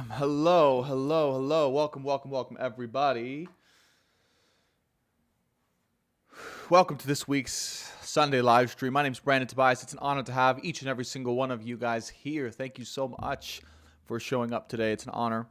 Hello, hello, hello. Welcome, welcome, welcome, everybody. Welcome to this week's Sunday live stream. My name is Brandon Tobias. It's an honor to have each and every single one of you guys here. Thank you so much for showing up today. It's an honor.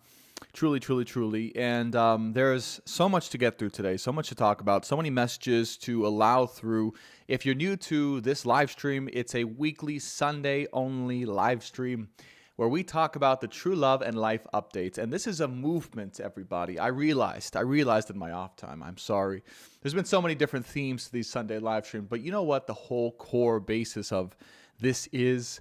Truly, truly, truly. And there's so much to get through today, so much to talk about, so many messages to allow through. If you're new to this live stream, it's a weekly Sunday only live stream where we talk about the true love and life updates. And this is a movement, everybody. I realized in my off time, I'm sorry. There's been so many different themes to these Sunday live streams, but you know what? The whole core basis of this is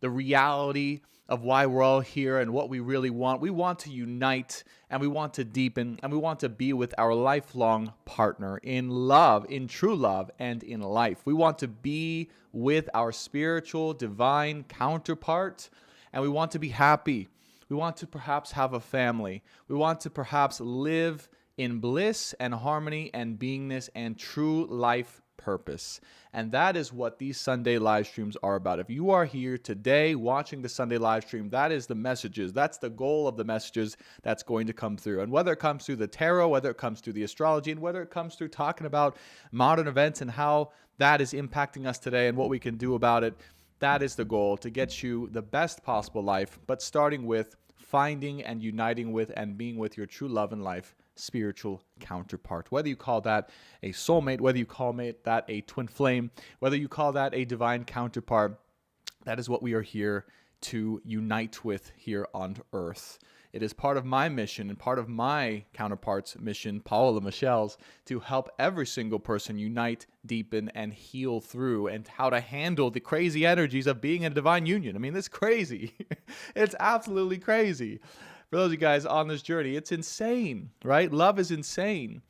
the reality of why we're all here and what we really want. We want to unite and we want to deepen and we want to be with our lifelong partner in love, in true love, and in life. We want to be with our spiritual, divine counterpart, and we want to be happy. We want to perhaps have a family. We want to perhaps live in bliss and harmony and beingness and true life purpose. And that is what these Sunday live streams are about. If you are here today watching the Sunday live stream, that is the messages. That's the goal of the messages that's going to come through. And whether it comes through the tarot, whether it comes through the astrology, and whether it comes through talking about modern events and how that is impacting us today and what we can do about it, that is the goal, to get you the best possible life, but starting with finding and uniting with and being with your true love in life, spiritual counterpart. Whether you call that a soulmate, whether you call that a twin flame, whether you call that a divine counterpart, that is what we are here to unite with here on earth. It is part of my mission and part of my counterpart's mission, Paula Michelle's, to help every single person unite, deepen, and heal through, and how to handle the crazy energies of being in a divine union. I mean, it's crazy. It's absolutely crazy. For those of you guys on this journey, it's insane, right? Love is insane.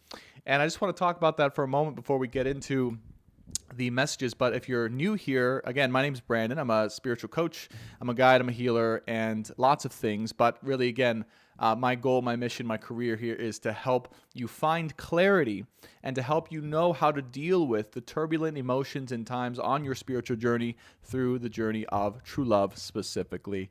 And I just want to talk about that for a moment before we get into the messages. But if you're new here, again, my name is Brandon. I'm a spiritual coach. I'm a guide. I'm a healer and lots of things. But really, again, my goal, my mission, my career here is to help you find clarity and to help you know how to deal with the turbulent emotions and times on your spiritual journey through the journey of true love specifically.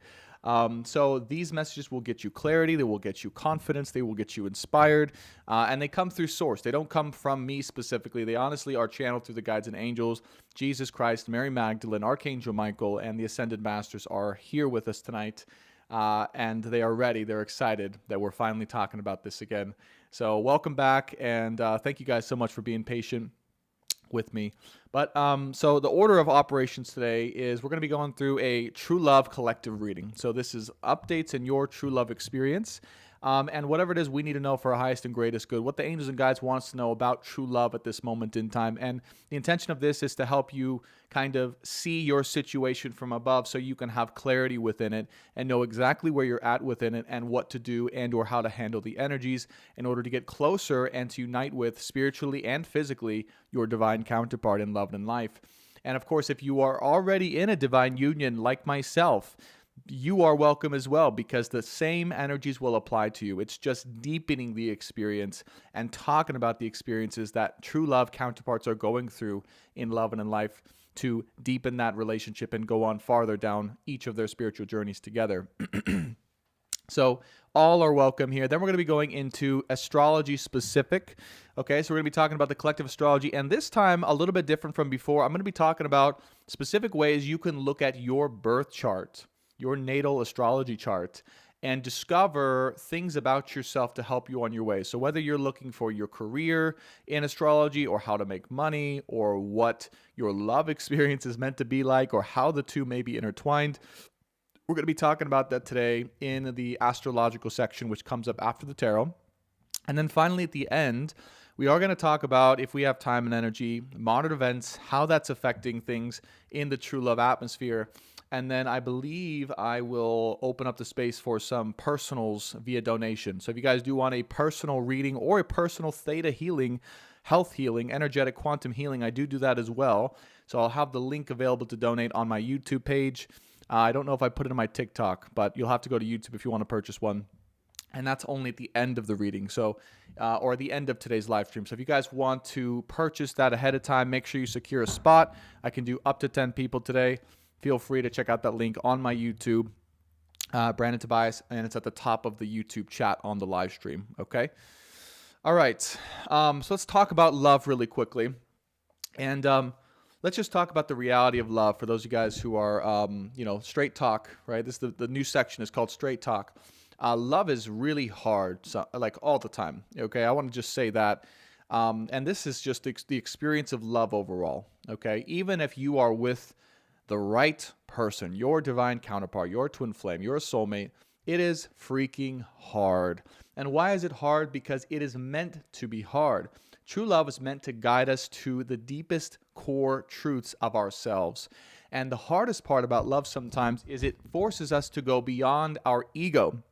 So these messages will get you clarity, they will get you confidence, they will get you inspired, and they come through source. They don't come from me specifically. They honestly are channeled through the guides and angels. Jesus Christ, Mary Magdalene, Archangel Michael, and the Ascended Masters are here with us tonight, and they are ready. They're excited that we're finally talking about this again. So welcome back, and thank you guys so much for being patient with me. But so the order of operations today is we're going to be going through a true love collective reading. So this is updates in your true love experience. And whatever it is we need to know for our highest and greatest good, what the angels and guides want us to know about true love at this moment in time. And the intention of this is to help you kind of see your situation from above so you can have clarity within it and know exactly where you're at within it and what to do and or how to handle the energies in order to get closer and to unite with spiritually and physically your divine counterpart in love and life. And of course, if you are already in a divine union like myself, you are welcome as well, because the same energies will apply to you. It's just deepening the experience and talking about the experiences that true love counterparts are going through in love and in life to deepen that relationship and go on farther down each of their spiritual journeys together. So all are welcome here. Then we're going to be going into astrology specific. Okay, so we're going to be talking about the collective astrology, and this time a little bit different from before. I'm going to be talking about specific ways you can look at your birth chart, your natal astrology chart, and discover things about yourself to help you on your way. So whether you're looking for your career in astrology or how to make money or what your love experience is meant to be like or how the two may be intertwined, we're going to be talking about that today in the astrological section, which comes up after the tarot. And then finally at the end, we are going to talk about, if we have time and energy, modern events, how that's affecting things in the true love atmosphere. And then I believe I will open up the space for some personals via donation. So if you guys do want a personal reading or a personal theta healing, health healing, energetic quantum healing. I do that as well. So I'll have the link available to donate on my YouTube page. I don't know if I put it in my TikTok, but you'll have to go to YouTube if you want to purchase one. And that's only at the end of the reading, so or the end of today's live stream. So if you guys want to purchase that ahead of time, make sure you secure a spot. I can do up to 10 people today. Feel free to check out that link on my YouTube, Brandon Tobias, and it's at the top of the YouTube chat on the live stream, okay? All right, so let's talk about love really quickly. And let's just talk about the reality of love for those of you guys who are, straight talk, right? This is the new section is called Straight Talk. Love is really hard, so, like all the time, okay? I want to just say that. And this is just the experience of love overall, okay? Even if you are with the right person, your divine counterpart, your twin flame, your soulmate, it is freaking hard. And why is it hard? Because it is meant to be hard. True love is meant to guide us to the deepest core truths of ourselves. And the hardest part about love sometimes is it forces us to go beyond our ego.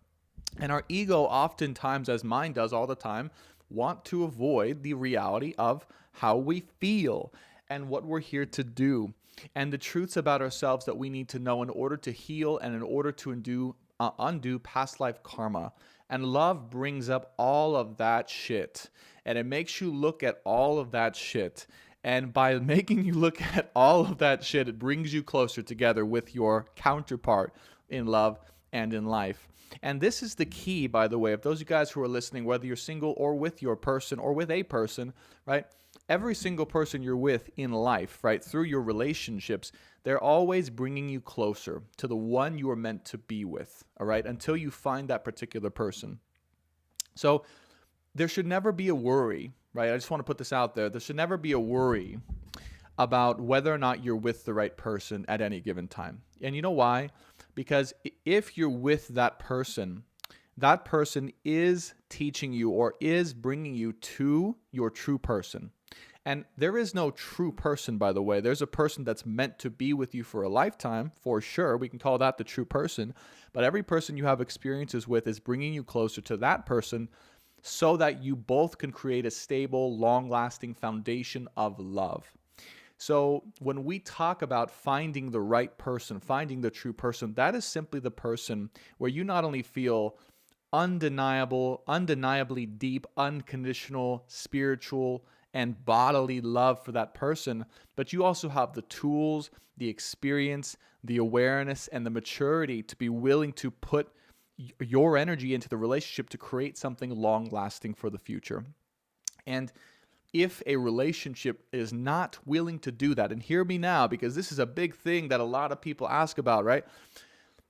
And our ego oftentimes, as mine does all the time, want to avoid the reality of how we feel and what we're here to do and the truths about ourselves that we need to know in order to heal and in order to undo past life karma. And love brings up all of that shit. And it makes you look at all of that shit. And by making you look at all of that shit, it brings you closer together with your counterpart in love and in life. And this is the key, by the way, of those of you guys who are listening, whether you're single or with your person or with a person, right? Every single person you're with in life, right, through your relationships, they're always bringing you closer to the one you are meant to be with, all right, until you find that particular person. So there should never be a worry, right? I just want to put this out there. There should never be a worry about whether or not you're with the right person at any given time. And you know why? Because if you're with that person is teaching you or is bringing you to your true person. And there is no true person, by the way. There's a person that's meant to be with you for a lifetime, for sure. We can call that the true person. But every person you have experiences with is bringing you closer to that person so that you both can create a stable, long-lasting foundation of love. So when we talk about finding the right person, finding the true person, that is simply the person where you not only feel undeniably deep, unconditional, spiritual, and bodily love for that person, but you also have the tools, the experience, the awareness, and the maturity to be willing to put your energy into the relationship to create something long-lasting for the future. And if a relationship is not willing to do that, and hear me now, because this is a big thing that a lot of people ask about, right?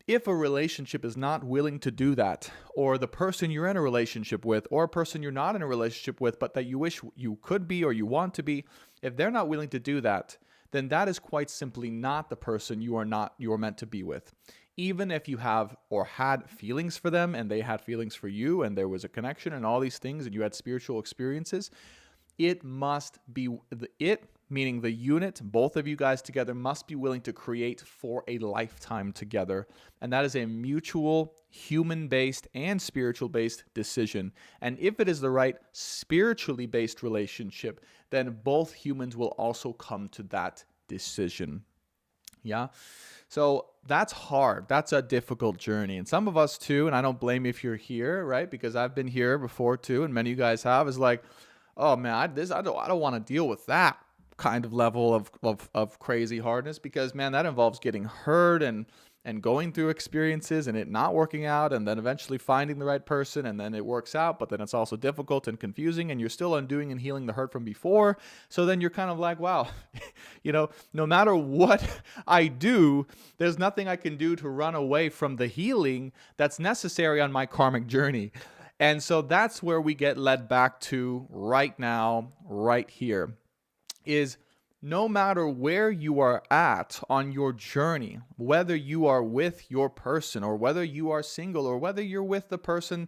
If a relationship is not willing to do that, or the person you're in a relationship with, or a person you're not in a relationship with, but that you wish you could be or you want to be, if they're not willing to do that, then that is quite simply not the person you are meant to be with. Even if you have or had feelings for them and they had feelings for you and there was a connection and all these things and you had spiritual experiences, it must be meaning the unit, both of you guys together must be willing to create for a lifetime together. And that is a mutual, human-based and spiritual-based decision. And if it is the right spiritually based relationship, then both humans will also come to that decision. Yeah? So that's hard. That's a difficult journey. And some of us too, and I don't blame you if you're here, right? Because I've been here before too, and many of you guys have, is like, oh man, I don't want to deal with that kind of level of crazy hardness, because man, that involves getting hurt and going through experiences and it not working out, and then eventually finding the right person, and then it works out, but then it's also difficult and confusing, and you're still undoing and healing the hurt from before. So then you're kind of like, wow, no matter what I do, there's nothing I can do to run away from the healing that's necessary on my karmic journey. And so that's where we get led back to right now, right here, is no matter where you are at on your journey, whether you are with your person or whether you are single or whether you're with a person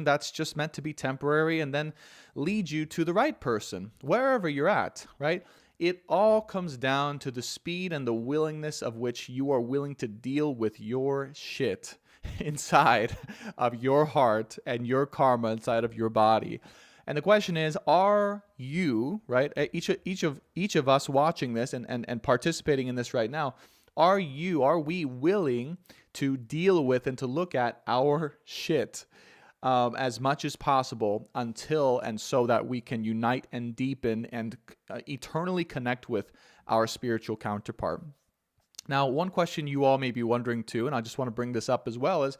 that's just meant to be temporary and then lead you to the right person, wherever you're at, right? It all comes down to the speed and the willingness of which you are willing to deal with your shit inside of your heart and your karma inside of your body. And the question is, are you, right, each of us watching this and participating in this right now, are we willing to deal with and to look at our shit as much as possible until and so that we can unite and deepen and eternally connect with our spiritual counterpart? Now, one question you all may be wondering too, and I just want to bring this up as well, is,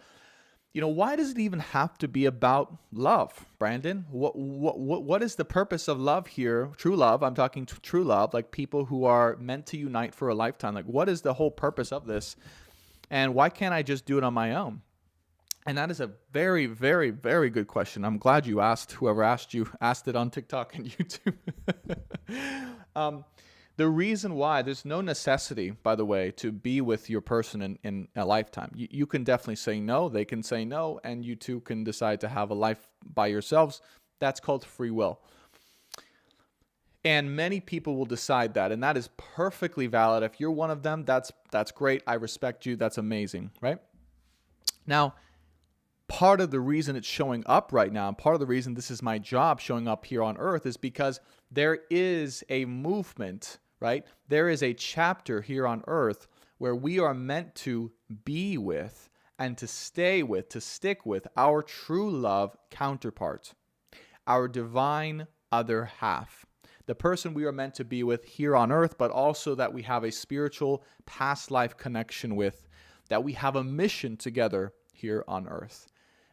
why does it even have to be about love, Brandon? What is the purpose of love here? True love, I'm talking true love, like people who are meant to unite for a lifetime. Like, what is the whole purpose of this? And why can't I just do it on my own? And that is a very, very, very good question. I'm glad you asked. Whoever asked it on TikTok and YouTube. The reason why, there's no necessity, by the way, to be with your person in a lifetime. You can definitely say no, they can say no, and you two can decide to have a life by yourselves. That's called free will. And many people will decide that, and that is perfectly valid. If you're one of them, that's great. I respect you. That's amazing, right? Now, part of the reason it's showing up right now, and part of the reason this is my job showing up here on Earth, is because there is a movement, right? There is a chapter here on Earth where we are meant to be with and to stay with, to stick with our true love counterpart, our divine other half, the person we are meant to be with here on Earth, but also that we have a spiritual past life connection with, that we have a mission together here on Earth.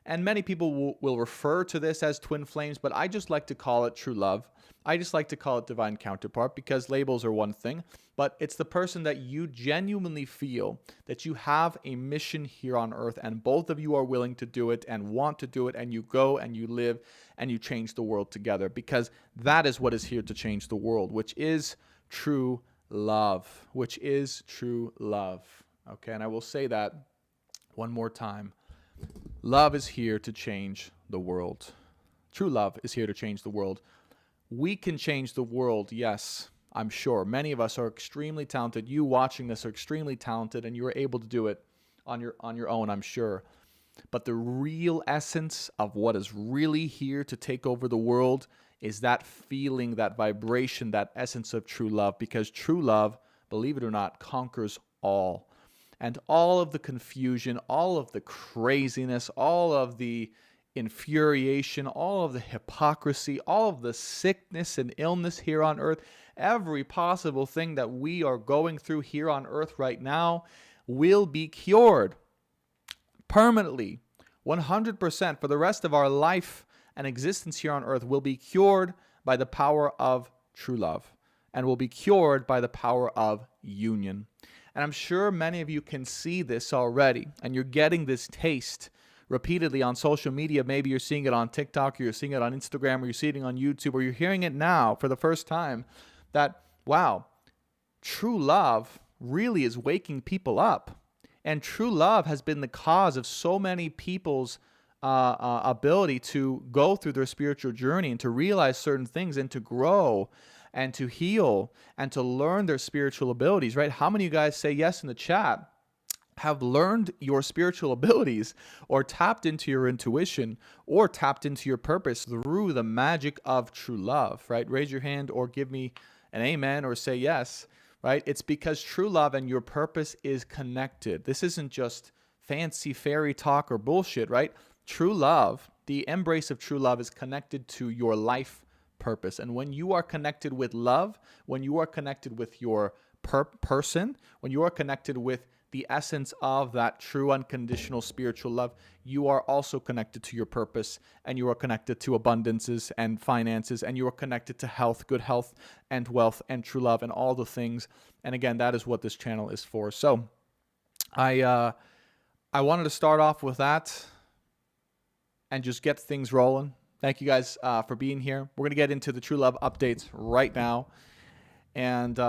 And many people will refer to this as twin flames, but I just like to call it true love. I just like to call it divine counterpart, because labels are one thing, but it's the person that you genuinely feel that you have a mission here on Earth, and both of you are willing to do it and want to do it, and you go and you live and you change the world together, because that is what is here to change the world, which is true love, Okay, and I will say that one more time. Love is here to change the world. True love is here to change the world. We can change the world, yes, I'm sure. Many of us are extremely talented. You watching this are extremely talented, and you are able to do it on your own, I'm sure. But the real essence of what is really here to take over the world is that feeling, that vibration, that essence of true love, because true love, believe it or not, conquers all. And all of the confusion, all of the craziness, all of the infuriation, all of the hypocrisy, all of the sickness and illness here on Earth, every possible thing that we are going through here on Earth right now will be cured permanently, 100% for the rest of our life and existence here on Earth will be cured by the power of true love, and will be cured by the power of union. And I'm sure many of you can see this already, and you're getting this taste repeatedly on social media. Maybe you're seeing it on TikTok, or you're seeing it on Instagram, or you're seeing it on YouTube, or you're hearing it now for the first time, that, wow, true love really is waking people up. And true love has been the cause of so many people's ability to go through their spiritual journey and to realize certain things and to grow and to heal and to learn their spiritual abilities, right? How many of you guys say yes in the chat have learned your spiritual abilities or tapped into your intuition or tapped into your purpose through the magic of true love, right? Raise your hand or give me an amen or say yes, right? It's because true love and your purpose is connected. This isn't just fancy fairy talk or bullshit, right? True love, the embrace of true love is connected to your life purpose. And when you are connected with love, when you are connected with your person, when you are connected with the essence of that true unconditional spiritual love, you are also connected to your purpose, and you are connected to abundances and finances, and you are connected to health, good health and wealth and true love and all the things. And again, that is what this channel is for. So I wanted to start off with that and just get things rolling. Thank you guys for being here. We're going to get into the true love updates right now. And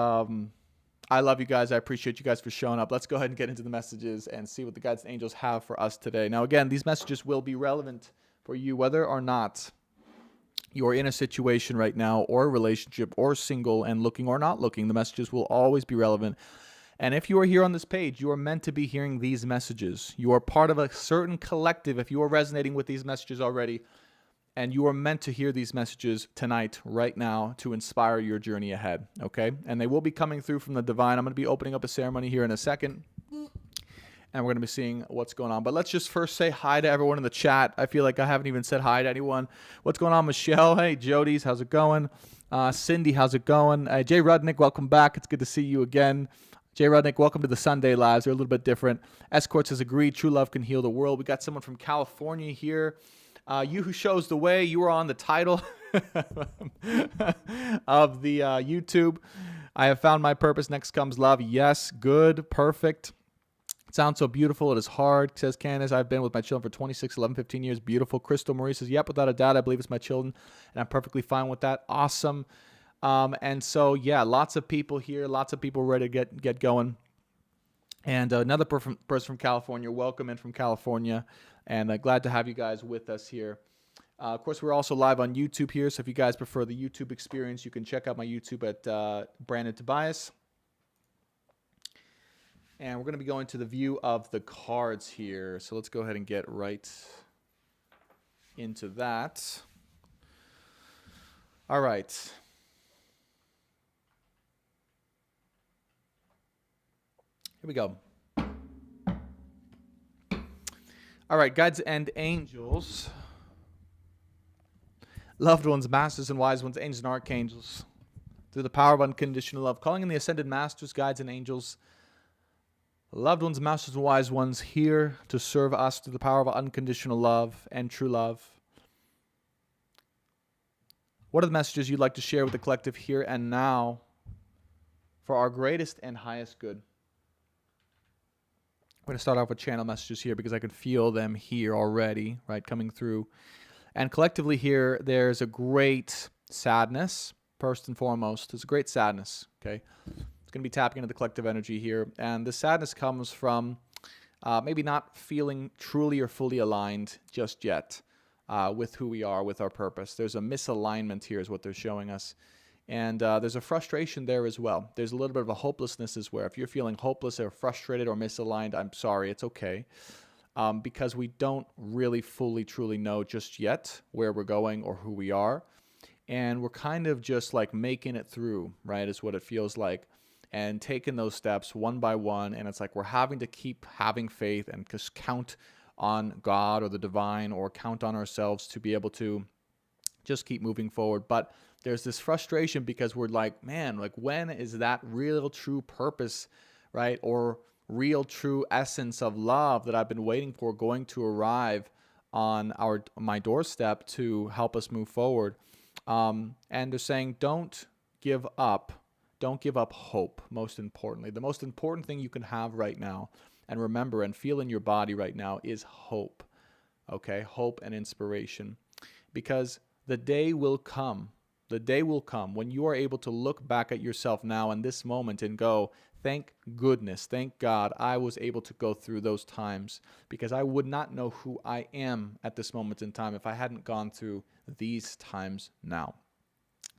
I love you guys. I appreciate you guys for showing up. Let's go ahead and get into the messages and see what the guides and angels have for us today. Now, again, these messages will be relevant for you whether or not you're in a situation right now or a relationship or single and looking or not looking. The messages will always be relevant. And if you are here on this page, you are meant to be hearing these messages. You are part of a certain collective if you are resonating with these messages already. And you are meant to hear these messages tonight, right now, to inspire your journey ahead, okay? And they will be coming through from the divine. I'm going to be opening up a ceremony here in a second, and we're going to be seeing what's going on. But let's just first say hi to everyone in the chat. I feel like I haven't even said hi to anyone. What's going on, Michelle? Hey, Jody's, how's it going? Cindy, how's it going? Jay Rudnick, welcome back. It's good to see you again. Jay Rudnick, welcome to the Sunday Lives. They're a little bit different. Escorts has agreed. True love can heal the world. We got someone from California here. You who shows the way, you are on the title of the YouTube. I have found my purpose. Next comes love. Yes, good, perfect. It sounds so beautiful. It is hard, says Candace. I've been with my children for 26, 11, 15 years. Beautiful. Crystal Marie says, yep, without a doubt, I believe it's my children, and I'm perfectly fine with that. Awesome. And so, yeah, lots of people here, lots of people ready to get going. And another person from California, welcome in from California. And glad to have you guys with us here. Of course, we're also live on YouTube here. So if you guys prefer the YouTube experience, you can check out my YouTube at Brandon Tobias. And we're going to be going to the view of the cards here. So let's go ahead and get right into that. All right. Here we go. All right, guides and angels, loved ones, masters and wise ones, angels and archangels, through the power of unconditional love, calling in the ascended masters, guides and angels, loved ones, masters and wise ones, here to serve us through the power of unconditional love and true love. What are the messages you'd like to share with the collective here and now for our greatest and highest good? I'm going to start off with channel messages here because I can feel them here already, right, coming through. And collectively here, there's a great sadness, first and foremost. There's a great sadness, okay? It's going to be tapping into the collective energy here. And the sadness comes from maybe not feeling truly or fully aligned just yet with who we are, with our purpose. There's a misalignment here is what they're showing us. And there's a frustration there as well. There's a little bit of a hopelessness as well. If you're feeling hopeless or frustrated or misaligned, I'm sorry, it's okay. Because we don't really fully, truly know just yet where we're going or who we are. And we're kind of just like making it through, right, is what it feels like. And taking those steps one by one. And it's like we're having to keep having faith and just count on God or the divine or count on ourselves to be able to just keep moving forward. But there's this frustration because we're like, man, like when is that real true purpose, right? Or real true essence of love that I've been waiting for going to arrive on my doorstep to help us move forward. And they're saying, don't give up. Don't give up hope, most importantly. The most important thing you can have right now and remember and feel in your body right now is hope, okay? Hope and inspiration. Because the day will come. The day will come when you are able to look back at yourself now in this moment and go, thank goodness, thank God I was able to go through those times because I would not know who I am at this moment in time if I hadn't gone through these times now.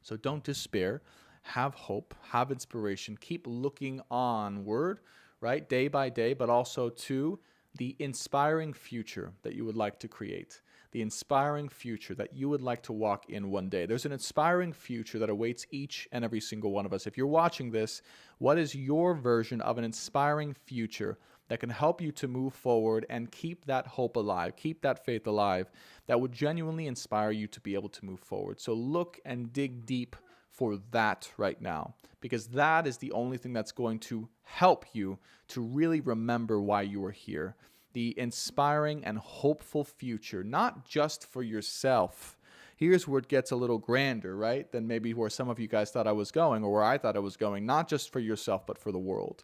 So don't despair. Have hope, have inspiration, keep looking onward, right, day by day, but also to the inspiring future that you would like to create. The inspiring future that you would like to walk in one day. There's an inspiring future that awaits each and every single one of us. If you're watching this, what is your version of an inspiring future that can help you to move forward and keep that hope alive, keep that faith alive, that would genuinely inspire you to be able to move forward? So look and dig deep for that right now, because that is the only thing that's going to help you to really remember why you are here. The inspiring and hopeful future, not just for yourself. Here's where it gets a little grander, right, than maybe where some of you guys thought I was going or where I thought I was going, not just for yourself, but for the world.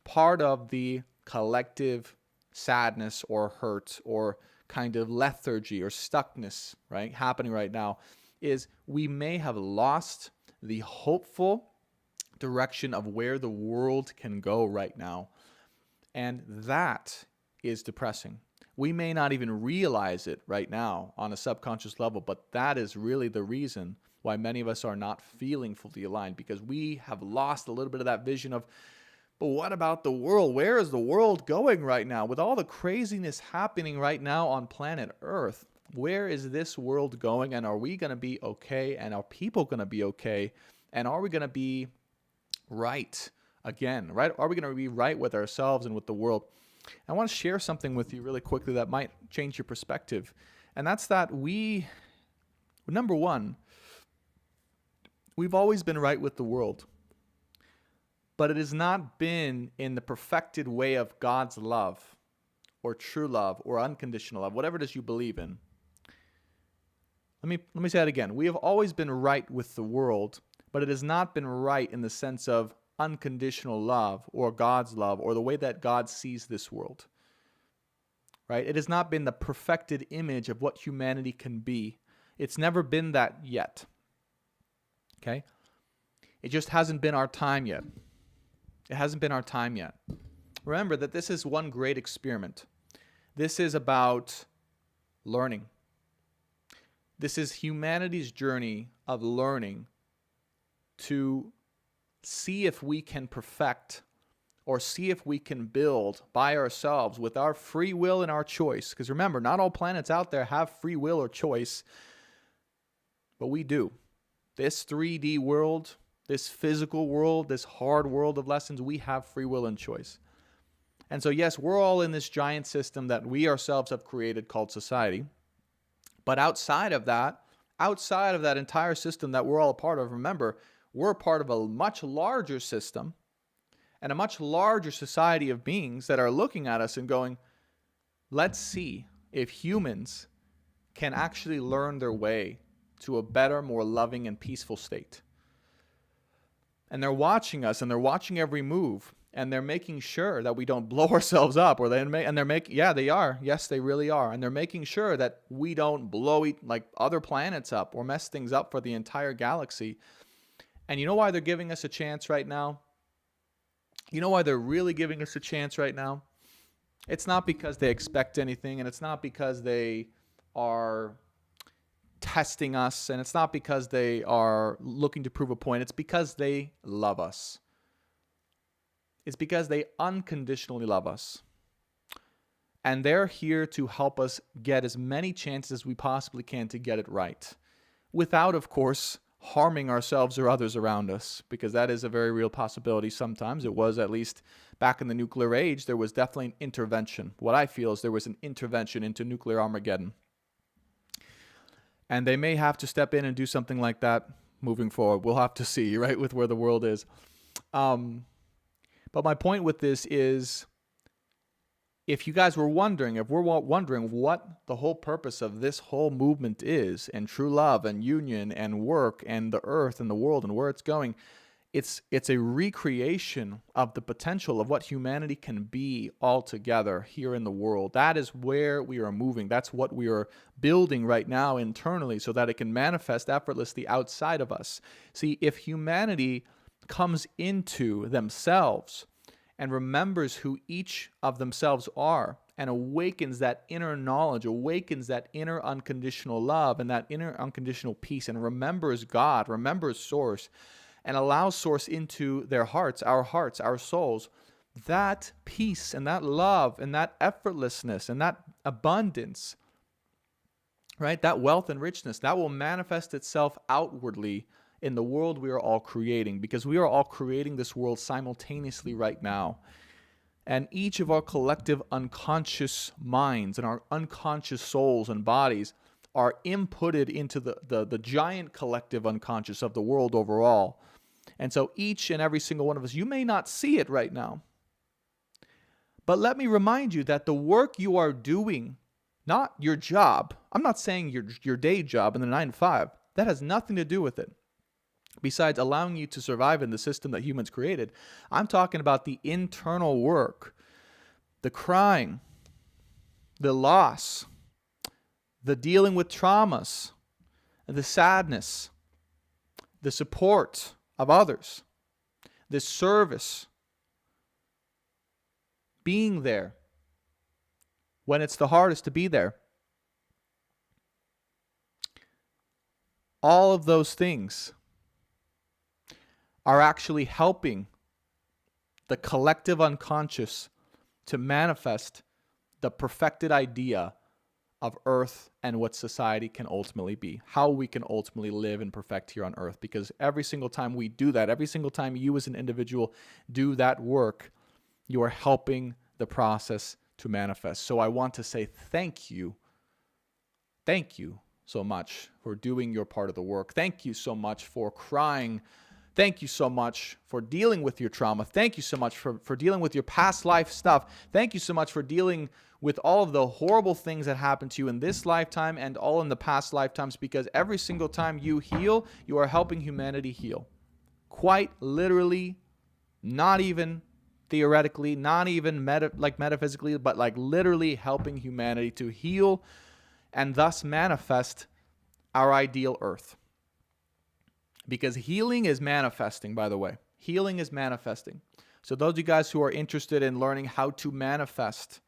Part of the collective sadness or hurt or kind of lethargy or stuckness, right, happening right now is we may have lost the hopeful direction of where the world can go right now. And that is depressing. We may not even realize it right now on a subconscious level, but that is really the reason why many of us are not feeling fully aligned, because we have lost a little bit of that vision of, but what about the world? Where is the world going right now? With all the craziness happening right now on planet Earth, Where is this world going? And are we going to be okay? And are people going to be okay? And are we going to be right again? Right? Are we going to be right with ourselves and with the world? I want to share something with you really quickly that might change your perspective. And that's that number one, we've always been right with the world. But it has not been in the perfected way of God's love or true love or unconditional love, whatever it is you believe in. Let me say that again. We have always been right with the world, but it has not been right in the sense of unconditional love or God's love or the way that God sees this world. Right? It has not been the perfected image of what humanity can be. It's never been that yet. Okay? It just hasn't been our time yet. It hasn't been our time yet. Remember that this is one great experiment. This is about learning. This is humanity's journey of learning to see if we can perfect or see if we can build by ourselves with our free will and our choice. Because remember, not all planets out there have free will or choice, but we do. This 3D world, this physical world, this hard world of lessons, we have free will and choice. And so yes, we're all in this giant system that we ourselves have created called society. But outside of that entire system that we're all a part of, remember, we're a part of a much larger system and a much larger society of beings that are looking at us and going, let's see if humans can actually learn their way to a better, more loving and peaceful state. And they're watching us, and they're watching every move, and they're making sure that we don't blow ourselves up, they are. Yes, they really are. And they're making sure that we don't blow like other planets up or mess things up for the entire galaxy. And you know why they're giving us a chance right now? You know why they're really giving us a chance right now? It's not because they expect anything, and it's not because they are testing us, and it's not because they are looking to prove a point. It's because they love us. It's because they unconditionally love us. And they're here to help us get as many chances as we possibly can to get it right, without, of course, harming ourselves or others around us, because that is a very real possibility sometimes. It was, at least back in the nuclear age, there was definitely an intervention. What I feel is there was an intervention into nuclear Armageddon. And they may have to step in and do something like that moving forward. We'll have to see, right, with where the world is. But my point with this is, if you guys were wondering, if we're wondering what the whole purpose of this whole movement is, and true love and union and work and the earth and the world and where it's going, it's a recreation of the potential of what humanity can be all together here in the world. That is where we are moving. That's what we are building right now internally so that it can manifest effortlessly outside of us. See, if humanity comes into themselves and remembers who each of themselves are and awakens that inner knowledge, awakens that inner unconditional love and that inner unconditional peace, and remembers God, remembers Source, and allows Source into their hearts, our souls, that peace and that love and that effortlessness and that abundance, right, that wealth and richness, that will manifest itself outwardly in the world we are all creating, because we are all creating this world simultaneously right now. And each of our collective unconscious minds and our unconscious souls and bodies are inputted into the giant collective unconscious of the world overall. And so each and every single one of us, you may not see it right now, but let me remind you that the work you are doing, not your job, I'm not saying your day job in the 9 to 5, that has nothing to do with it. Besides allowing you to survive in the system that humans created, I'm talking about the internal work, the crying, the loss, the dealing with traumas, the sadness, the support of others, the service, being there when it's the hardest to be there. All of those things are actually helping the collective unconscious to manifest the perfected idea of Earth and what society can ultimately be, how we can ultimately live and perfect here on Earth. Because every single time we do that, every single time you as an individual do that work, you are helping the process to manifest. So I want to say thank you. Thank you so much for doing your part of the work. Thank you so much for crying. Thank you so much for dealing with your trauma. Thank you so much for dealing with your past life stuff. Thank you so much for dealing with all of the horrible things that happened to you in this lifetime and all in the past lifetimes, because every single time you heal, you are helping humanity heal. Quite literally, not even theoretically, not even metaphysically, but like literally helping humanity to heal and thus manifest our ideal Earth. Because healing is manifesting, by the way. Healing is manifesting. So those of you guys who are interested in learning how to manifest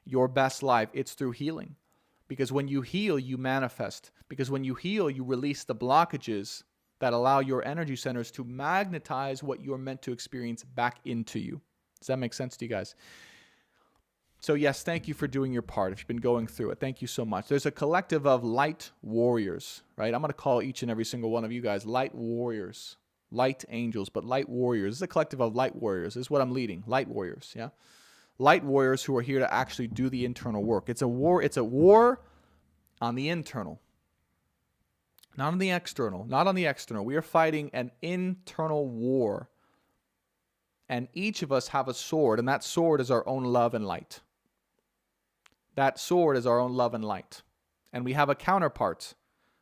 your best life, it's through healing. Because when you heal, you manifest. Because when you heal, you release the blockages that allow your energy centers to magnetize what you're meant to experience back into you. Does that make sense to you guys? So yes, thank you for doing your part. If you've been going through it, thank you so much. There's a collective of light warriors, right? I'm going to call each and every single one of you guys light warriors, light angels, but light warriors. This is a collective of light warriors. This is what I'm leading, light warriors, yeah? Light warriors who are here to actually do the internal work. It's a war on the internal, not on the external, not on the external. We are fighting an internal war. And each of us have a sword, and that sword is our own love and light. That sword is our own love and light. And we have a counterpart,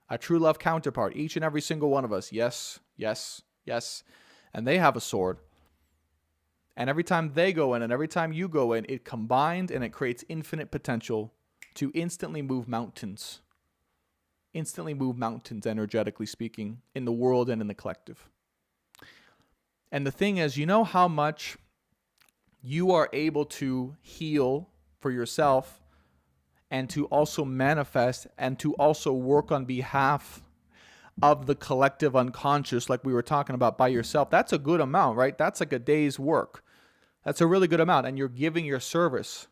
a true love counterpart, each and every single one of us. Yes, yes, yes. And they have a sword. And every time they go in and every time you go in, it combined and it creates infinite potential to instantly move mountains. Instantly move mountains, energetically speaking, in the world and in the collective. And the thing is, you know how much you are able to heal for yourself and to also manifest and to also work on behalf of the collective unconscious, like we were talking about, by yourself. That's a good amount, right? That's like a day's work. That's a really good amount. And you're giving your service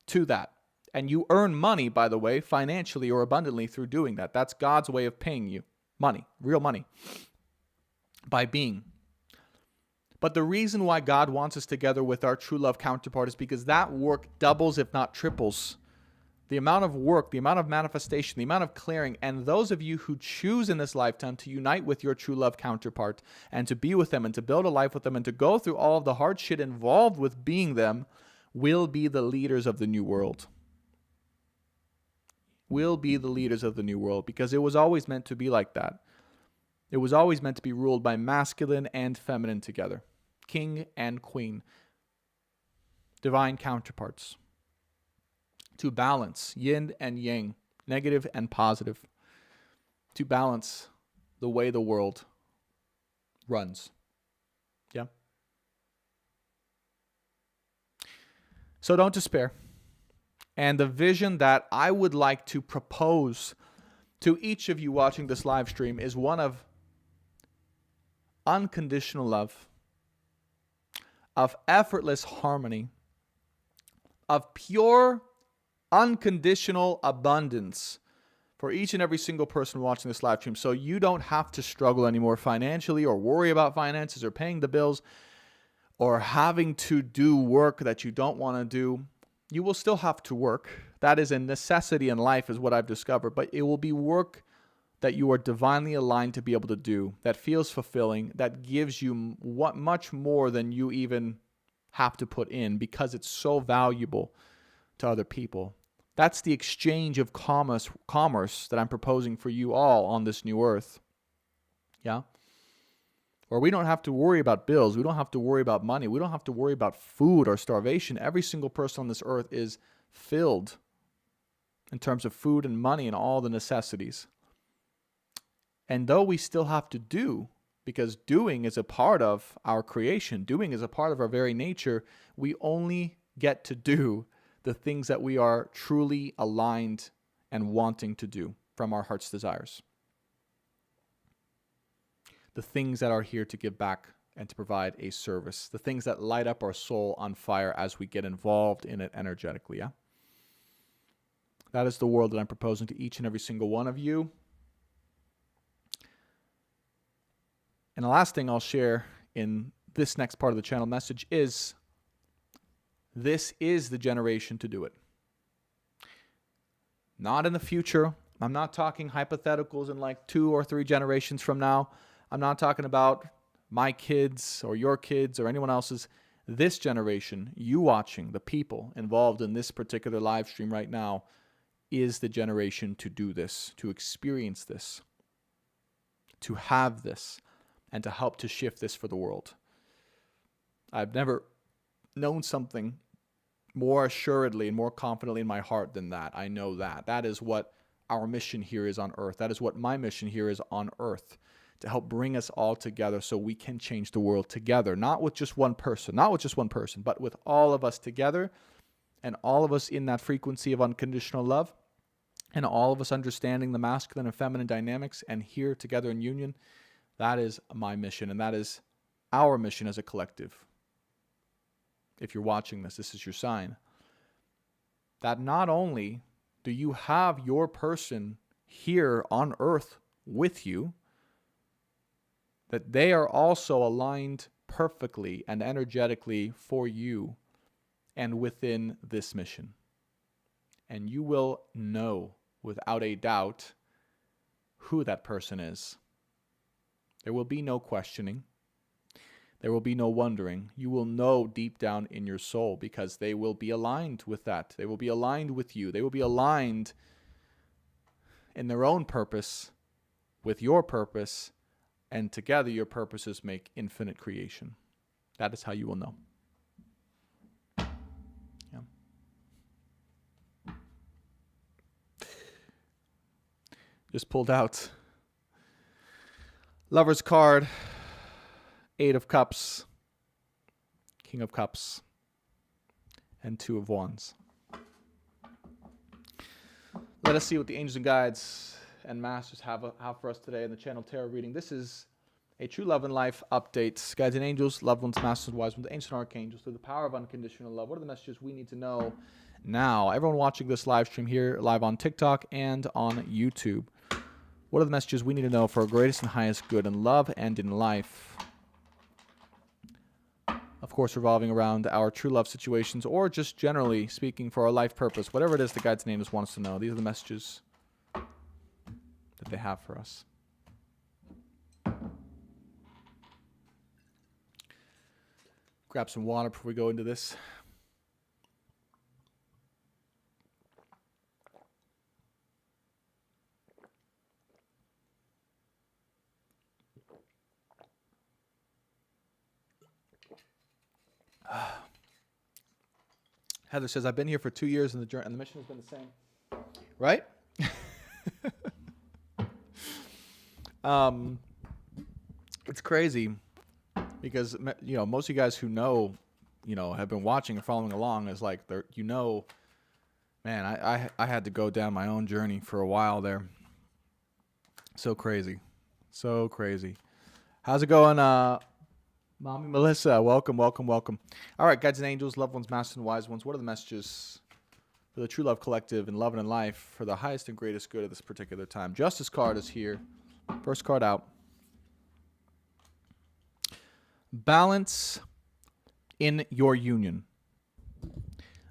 to that. And you earn money, by the way, financially or abundantly through doing that. That's God's way of paying you money, real money, by being. But the reason why God wants us together with our true love counterpart is because that work doubles, if not triples, the amount of work, the amount of manifestation, the amount of clearing. And those of you who choose in this lifetime to unite with your true love counterpart and to be with them and to build a life with them and to go through all of the hard shit involved with being them will be the leaders of the new world. Will be the leaders of the new world, because it was always meant to be like that. It was always meant to be ruled by masculine and feminine together. King and queen. Divine counterparts. To balance yin and yang, negative and positive. To balance the way the world runs. Yeah? So don't despair. And the vision that I would like to propose to each of you watching this live stream is one of unconditional love, of effortless harmony, of pure, unconditional abundance for each and every single person watching this live stream. So you don't have to struggle anymore financially or worry about finances or paying the bills or having to do work that you don't want to do. You will still have to work. That is a necessity in life, is what I've discovered. But it will be work that you are divinely aligned to be able to do, that feels fulfilling, that gives you much more than you even have to put in, because it's so valuable to other people. That's the exchange of commerce that I'm proposing for you all on this new earth. Yeah? Or we don't have to worry about bills. We don't have to worry about money. We don't have to worry about food or starvation. Every single person on this earth is filled in terms of food and money and all the necessities. And though we still have to do, because doing is a part of our creation, doing is a part of our very nature, we only get to do the things that we are truly aligned and wanting to do from our heart's desires. The things that are here to give back and to provide a service. The things that light up our soul on fire as we get involved in it energetically, yeah? That is the world that I'm proposing to each and every single one of you. And the last thing I'll share in this next part of the channel message is, this is the generation to do it. Not in the future. I'm not talking hypotheticals in like 2 or 3 generations from now. I'm not talking about my kids or your kids or anyone else's. This generation, you watching, the people involved in this particular live stream right now, is the generation to do this, to experience this, to have this, and to help to shift this for the world. I've never known something more assuredly and more confidently in my heart than that. I know that. That is what our mission here is on earth. That is what my mission here is on earth, to help bring us all together so we can change the world together, not with just one person, but with all of us together, and all of us in that frequency of unconditional love, and all of us understanding the masculine and feminine dynamics and here together in union. That is my mission, and that is our mission as a collective. If you're watching this, this is your sign. That not only do you have your person here on earth with you, that they are also aligned perfectly and energetically for you and within this mission. And you will know without a doubt who that person is. There will be no questioning. There will be no wondering. You will know deep down in your soul, because they will be aligned with that. They will be aligned with you. They will be aligned in their own purpose with your purpose, and together your purposes make infinite creation. That is how you will know. Yeah. Just pulled out Lover's card, 8 of Cups, King of Cups, and 2 of Wands. Let us see what the angels and guides and masters have for us today in the channel tarot reading. This is a true love and life update. Guides and angels, loved ones, masters, wise ones, ancient archangels, through the power of unconditional love. What are the messages we need to know now? Everyone watching this live stream here, live on TikTok and on YouTube. What are the messages we need to know for our greatest and highest good in love and in life? Of course, revolving around our true love situations, or just generally speaking for our life purpose. Whatever it is the guides and angels want us to know, these are the messages that they have for us. Grab some water before we go into this. Heather says, I've been here for 2 years and the mission has been the same. Right? It's crazy because, you know, most of you guys who know, have been watching and following along is like, man, I had to go down my own journey for a while there. So crazy. So crazy. How's it going, Mommy Melissa? Welcome, welcome, welcome. All right, guides and angels, loved ones, masters and wise ones. What are the messages for the True Love Collective in love and in life for the highest and greatest good at this particular time? Justice card is here. First card out. Balance in your union.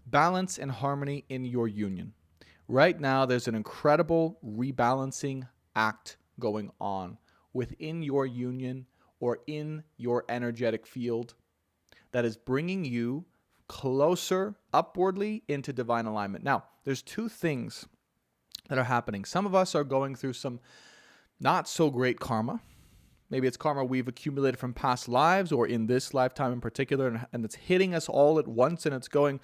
Balance and harmony in your union. Right now, there's an incredible rebalancing act going on within your union or in your energetic field that is bringing you closer upwardly into divine alignment. Now, there's 2 things that are happening. Some of us are going through some not so great karma. Maybe it's karma we've accumulated from past lives or in this lifetime in particular, and it's hitting us all at once, and it's going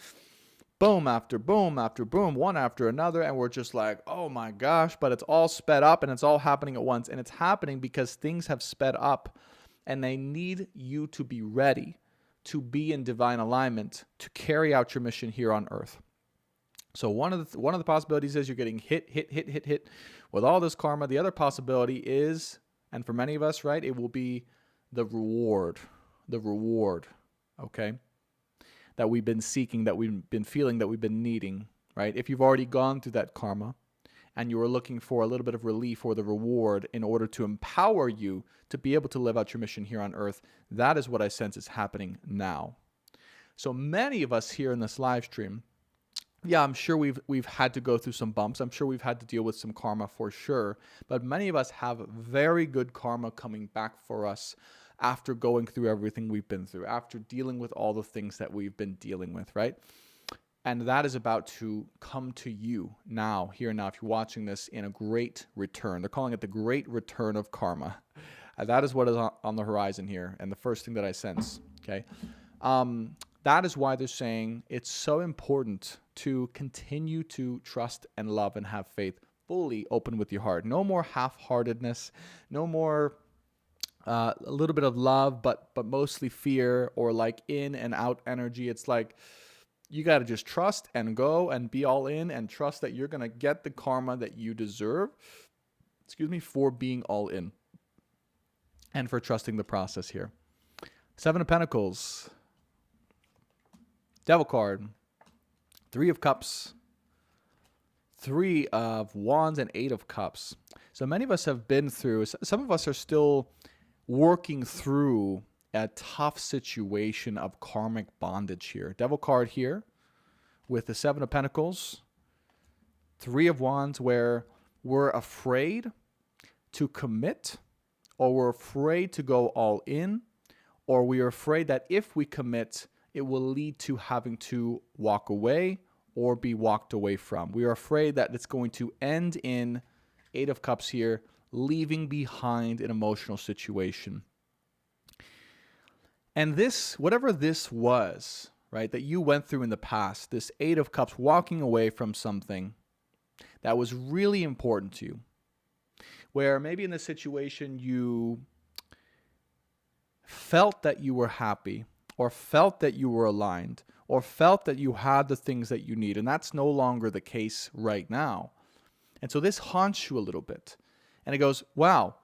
boom after boom after boom, one after another, and we're just like, oh my gosh, but it's all sped up and it's all happening at once. And it's happening because things have sped up, and they need you to be ready to be in divine alignment to carry out your mission here on earth. So one of the possibilities is you're getting hit with all this karma. The other possibility is, and for many of us, right, it will be the reward, okay, that we've been seeking, that we've been feeling, that we've been needing right? If you've already gone through that karma and you are looking for a little bit of relief or the reward in order to empower you to be able to live out your mission here on earth, that is what I sense is happening now. So many of us here in this live stream, yeah, I'm sure we've had to go through some bumps. I'm sure we've had to deal with some karma for sure. But many of us have very good karma coming back for us after going through everything we've been through, after dealing with all the things that we've been dealing with, right? And that is about to come to you now, here and now, if you're watching this, in a great return. They're calling it the great return of karma. That is what is on the horizon here, and the first thing that I sense, okay? That is why they're saying it's so important to continue to trust and love and have faith, fully open with your heart. No more half-heartedness, no more a little bit of love, but mostly fear or like in and out energy. It's like you got to just trust and go and be all in and trust that you're going to get the karma that you deserve, for being all in and for trusting the process here. 7 of Pentacles. Devil card, 3 of Cups, 3 of Wands, and 8 of Cups. So many of us have been through, some of us are still working through a tough situation of karmic bondage here. Devil card here with the 7 of Pentacles, 3 of Wands, where we're afraid to commit, or we're afraid to go all in, or we are afraid that if we commit, it will lead to having to walk away or be walked away from. We are afraid that it's going to end in 8 of Cups here, leaving behind an emotional situation. And this, whatever this was, right, that you went through in the past, this 8 of Cups, walking away from something that was really important to you, where maybe in this situation you felt that you were happy, or felt that you were aligned, or felt that you had the things that you need. And that's no longer the case right now. And so this haunts you a little bit. And it goes, wow,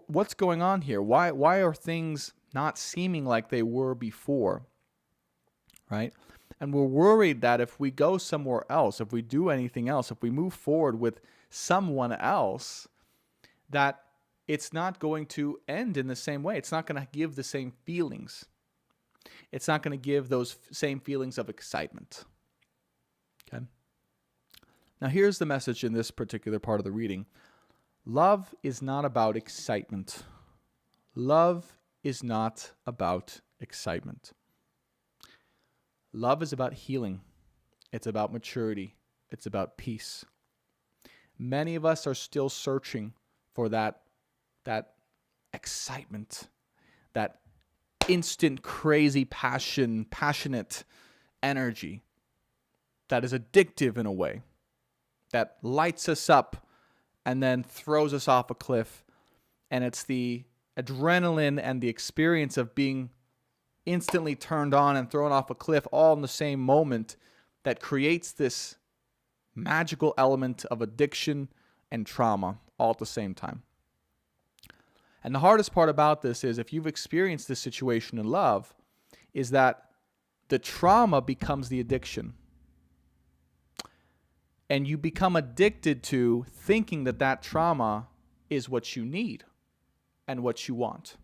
what's going on here? Why are things not seeming like they were before, right? And we're worried that if we go somewhere else, if we do anything else, if we move forward with someone else, that it's not going to end in the same way. It's not going to give the same feelings. It's not going to give those same feelings of excitement. Okay? Now here's the message in this particular part of the reading. Love is not about excitement. Love is not about excitement. Love is about healing. It's about maturity. It's about peace. Many of us are still searching for that excitement, that instant, crazy passionate energy that is addictive in a way, that lights us up and then throws us off a cliff. And it's the adrenaline and the experience of being instantly turned on and thrown off a cliff all in the same moment that creates this magical element of addiction and trauma all at the same time. And the hardest part about this is, if you've experienced this situation in love, is that the trauma becomes the addiction. And you become addicted to thinking that that trauma is what you need and what you want.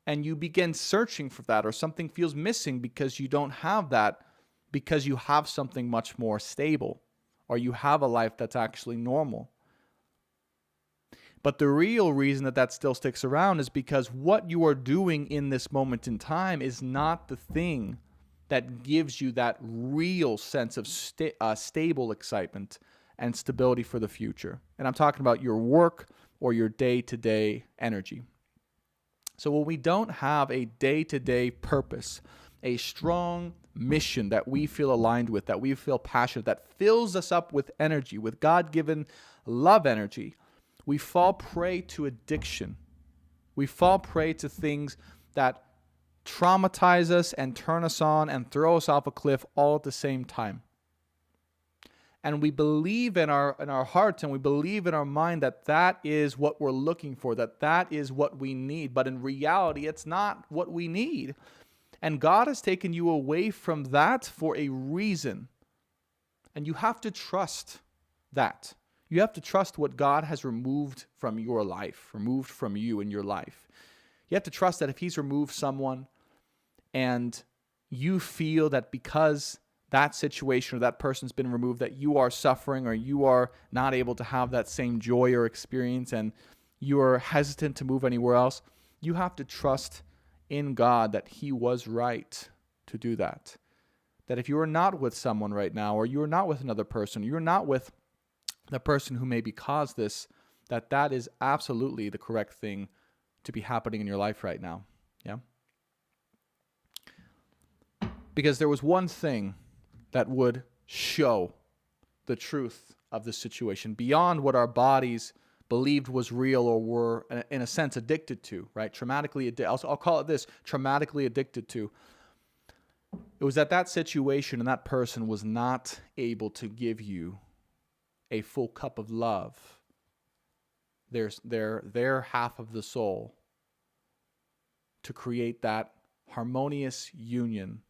And you begin searching for that, or something feels missing because you don't have that, because you have something much more stable, or you have a life that's actually normal. But the real reason that that still sticks around is because what you are doing in this moment in time is not the thing that gives you that real sense of stable excitement and stability for the future. And I'm talking about your work or your day-to-day energy. So when we don't have a day-to-day purpose, a strong mission that we feel aligned with, that we feel passionate, that fills us up with energy, with God-given love energy, we fall prey to addiction. We fall prey to things that traumatize us and turn us on and throw us off a cliff all at the same time. And we believe in our hearts, and we believe in our mind that that is what we're looking for, that that is what we need. But in reality, it's not what we need. And God has taken you away from that for a reason. And you have to trust that. You have to trust what God has removed from your life, removed from you in your life. You have to trust that if He's removed someone and you feel that because that situation or that person's been removed, that you are suffering or you are not able to have that same joy or experience and you are hesitant to move anywhere else, you have to trust in God that He was right to do that. That if you are not with someone right now, or you are not with another person, you're not with the person who maybe caused this, that is absolutely the correct thing to be happening in your life right now. Yeah? Because there was one thing that would show the truth of the situation beyond what our bodies believed was real or were, in a sense, addicted to, right? I'll call it this, traumatically addicted to. It was that situation and that person was not able to give you a full cup of love. Their half of the soul to create that harmonious union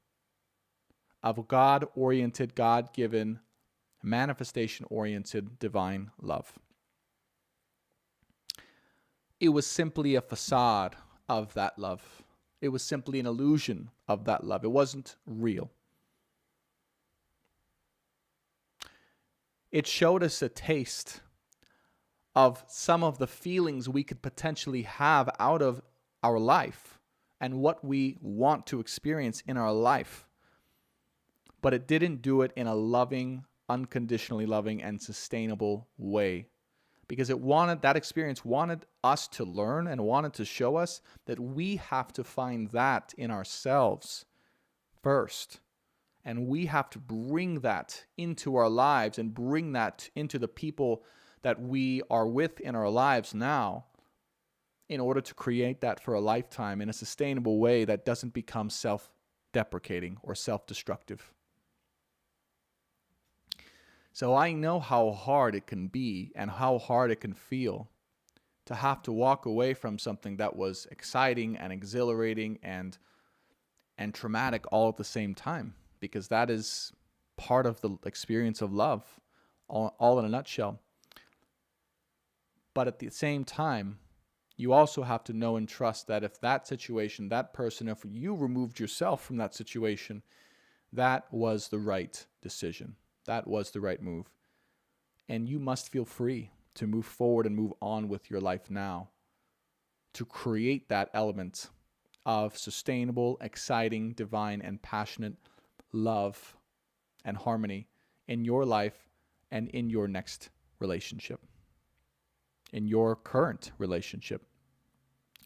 of God-oriented, God-given, manifestation-oriented divine love. It was simply a facade of that love. It was simply an illusion of that love. It wasn't real. It showed us a taste of some of the feelings we could potentially have out of our life and what we want to experience in our life. But it didn't do it in a loving, unconditionally loving, and sustainable way. Because that experience wanted us to learn and wanted to show us that we have to find that in ourselves first. And we have to bring that into our lives and bring that into the people that we are with in our lives now in order to create that for a lifetime in a sustainable way that doesn't become self-deprecating or self-destructive. So I know how hard it can be and how hard it can feel to have to walk away from something that was exciting and exhilarating and traumatic all at the same time, because that is part of the experience of love, all in a nutshell. But at the same time, you also have to know and trust that if that situation, that person, if you removed yourself from that situation, that was the right decision. That was the right move. And you must feel free to move forward and move on with your life now to create that element of sustainable, exciting, divine, and passionate love and harmony in your life and in your next relationship, in your current relationship,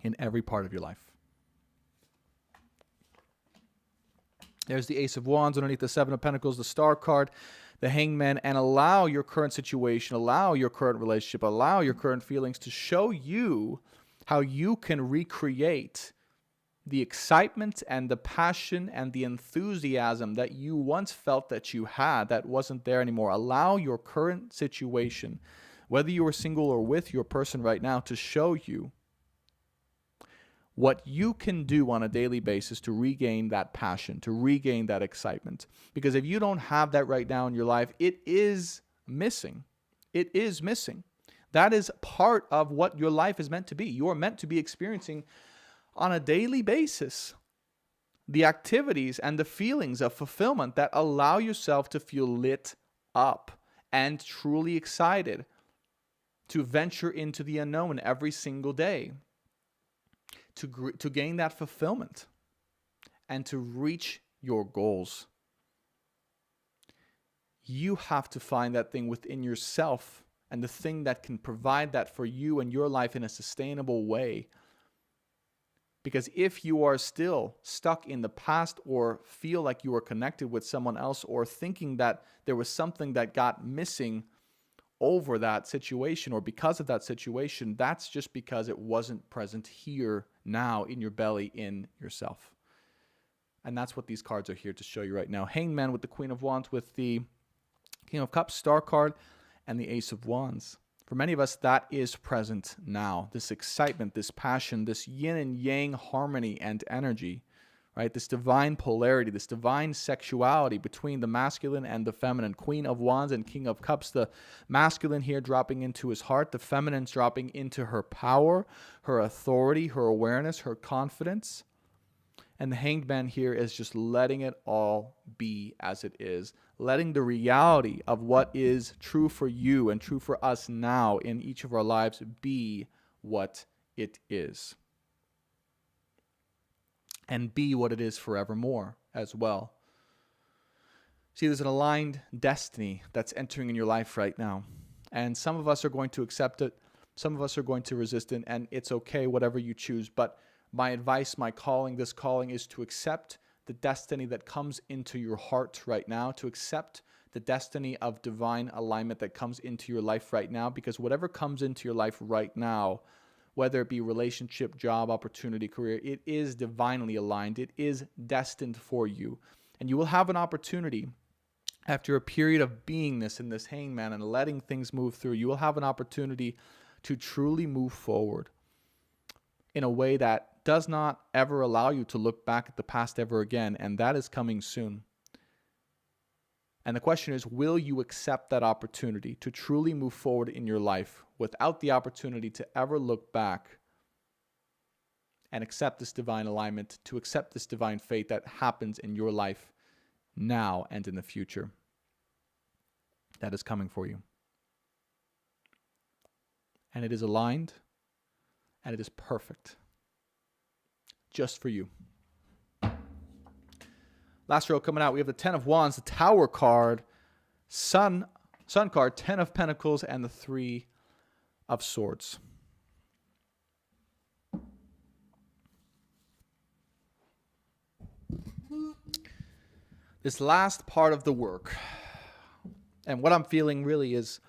in every part of your life. There's the Ace of Wands underneath the Seven of Pentacles, the Star card, the Hangman, and allow your current situation, allow your current relationship, allow your current feelings to show you how you can recreate the excitement and the passion and the enthusiasm that you once felt that you had that wasn't there anymore. Allow your current situation, whether you are single or with your person right now, to show you what you can do on a daily basis to regain that passion, to regain that excitement. Because if you don't have that right now in your life, it is missing. It is missing. That is part of what your life is meant to be. You are meant to be experiencing on a daily basis the activities and the feelings of fulfillment that allow yourself to feel lit up and truly excited to venture into the unknown every single day. To gain that fulfillment and to reach your goals. You have to find that thing within yourself and the thing that can provide that for you and your life in a sustainable way. Because if you are still stuck in the past or feel like you are connected with someone else or thinking that there was something that got missing over that situation or because of that situation, that's just because it wasn't present here now in your belly, in yourself. And that's what these cards are here to show you right now. Hangman with the Queen of Wands, with the King of Cups, Star card, and the Ace of Wands. For many of us, that is present now. This excitement, this passion, this yin and yang harmony and energy, right? This divine polarity, this divine sexuality between the masculine and the feminine. Queen of Wands and King of Cups. The masculine here dropping into his heart. The feminine's dropping into her power, her authority, her awareness, her confidence. And the Hanged Man here is just letting it all be as it is. Letting the reality of what is true for you and true for us now in each of our lives be what it is. And be what it is forevermore as well. See, there's an aligned destiny that's entering in your life right now. And some of us are going to accept it. Some of us are going to resist it. And it's okay, whatever you choose. But my advice, my calling, this calling is to accept the destiny that comes into your heart right now. To accept the destiny of divine alignment that comes into your life right now. Because whatever comes into your life right now, whether it be relationship, job, opportunity, career, it is divinely aligned. It is destined for you. And you will have an opportunity after a period of beingness in this hangman and letting things move through. You will have an opportunity to truly move forward in a way that does not ever allow you to look back at the past ever again. And that is coming soon. And the question is, will you accept that opportunity to truly move forward in your life without the opportunity to ever look back and accept this divine alignment, to accept this divine fate that happens in your life now and in the future that is coming for you? And it is aligned and it is perfect just for you. Last row coming out, we have the 10 of Wands, the Tower card, Sun card, 10 of Pentacles, and the 3 of Swords. This last part of the work, and what I'm feeling really is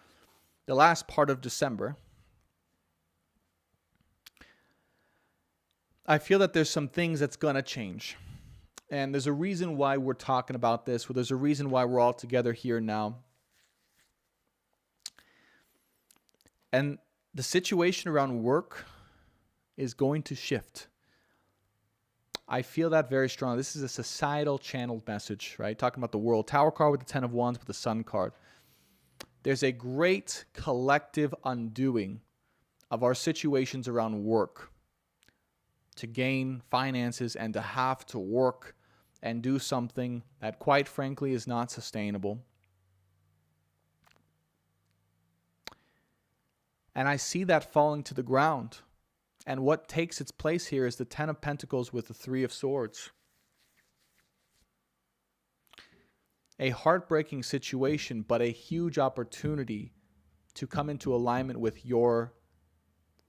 the last part of December, I feel that there's some things that's going to change. And there's a reason why we're talking about this. Well, there's a reason why we're all together here now. And the situation around work is going to shift. I feel that very strongly. This is a societal channeled message, right? Talking about the world. Tower card with the 10 of Wands with the Sun card. There's a great collective undoing of our situations around work to gain finances and to have to work and do something that, quite frankly, is not sustainable. And I see that falling to the ground. And what takes its place here is the 10 of Pentacles with the 3 of Swords. A heartbreaking situation, but a huge opportunity to come into alignment with your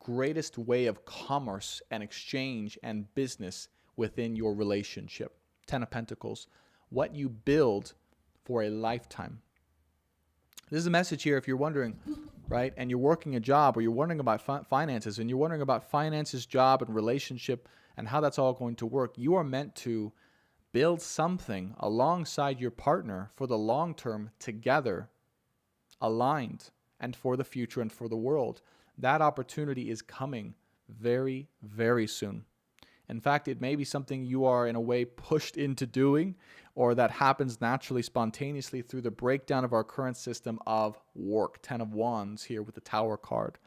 greatest way of commerce and exchange and business within your relationship. 10 of Pentacles, what you build for a lifetime. This is a message here if you're wondering, right? And you're working a job, or you're wondering about finances, and you're wondering about finances, job, and relationship, and how that's all going to work. You are meant to build something alongside your partner for the long term, together, aligned, and for the future and for the world. That opportunity is coming very, very soon. In fact, it may be something you are in a way pushed into doing, or that happens naturally, spontaneously through the breakdown of our current system of work. 10 of Wands here with the Tower card,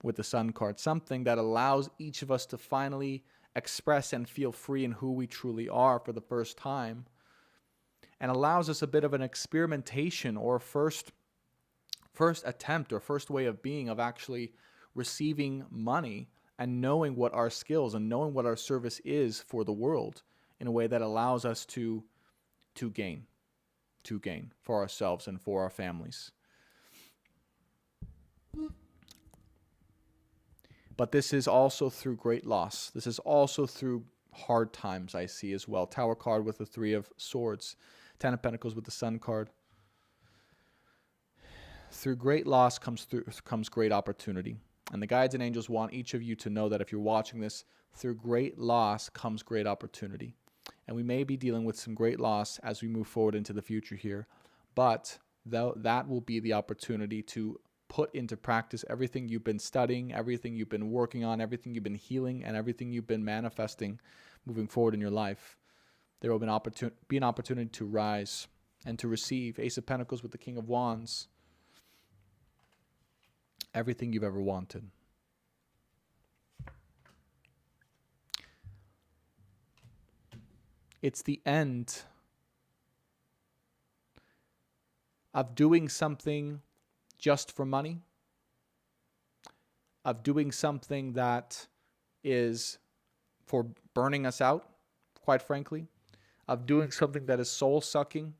with the Sun card. Something that allows each of us to finally express and feel free in who we truly are for the first time, and allows us a bit of an experimentation or first attempt or first way of being, of actually receiving money and knowing what our skills and knowing what our service is for the world in a way that allows us to gain for ourselves and for our families. But this is also through great loss. This is also through hard times, I see as well. Tower card with the 3 of Swords. 10 of Pentacles with the Sun card. Through great loss comes great opportunity. And the guides and angels want each of you to know that if you're watching this, through great loss comes great opportunity. And we may be dealing with some great loss as we move forward into the future here. But that will be the opportunity to put into practice everything you've been studying, everything you've been working on, everything you've been healing, and everything you've been manifesting moving forward in your life. There will be an opportunity to rise and to receive. Ace of Pentacles with the King of Wands. Everything you've ever wanted. It's the end of doing something just for money, of doing something that is for burning us out, quite frankly, of doing something that is soul-sucking,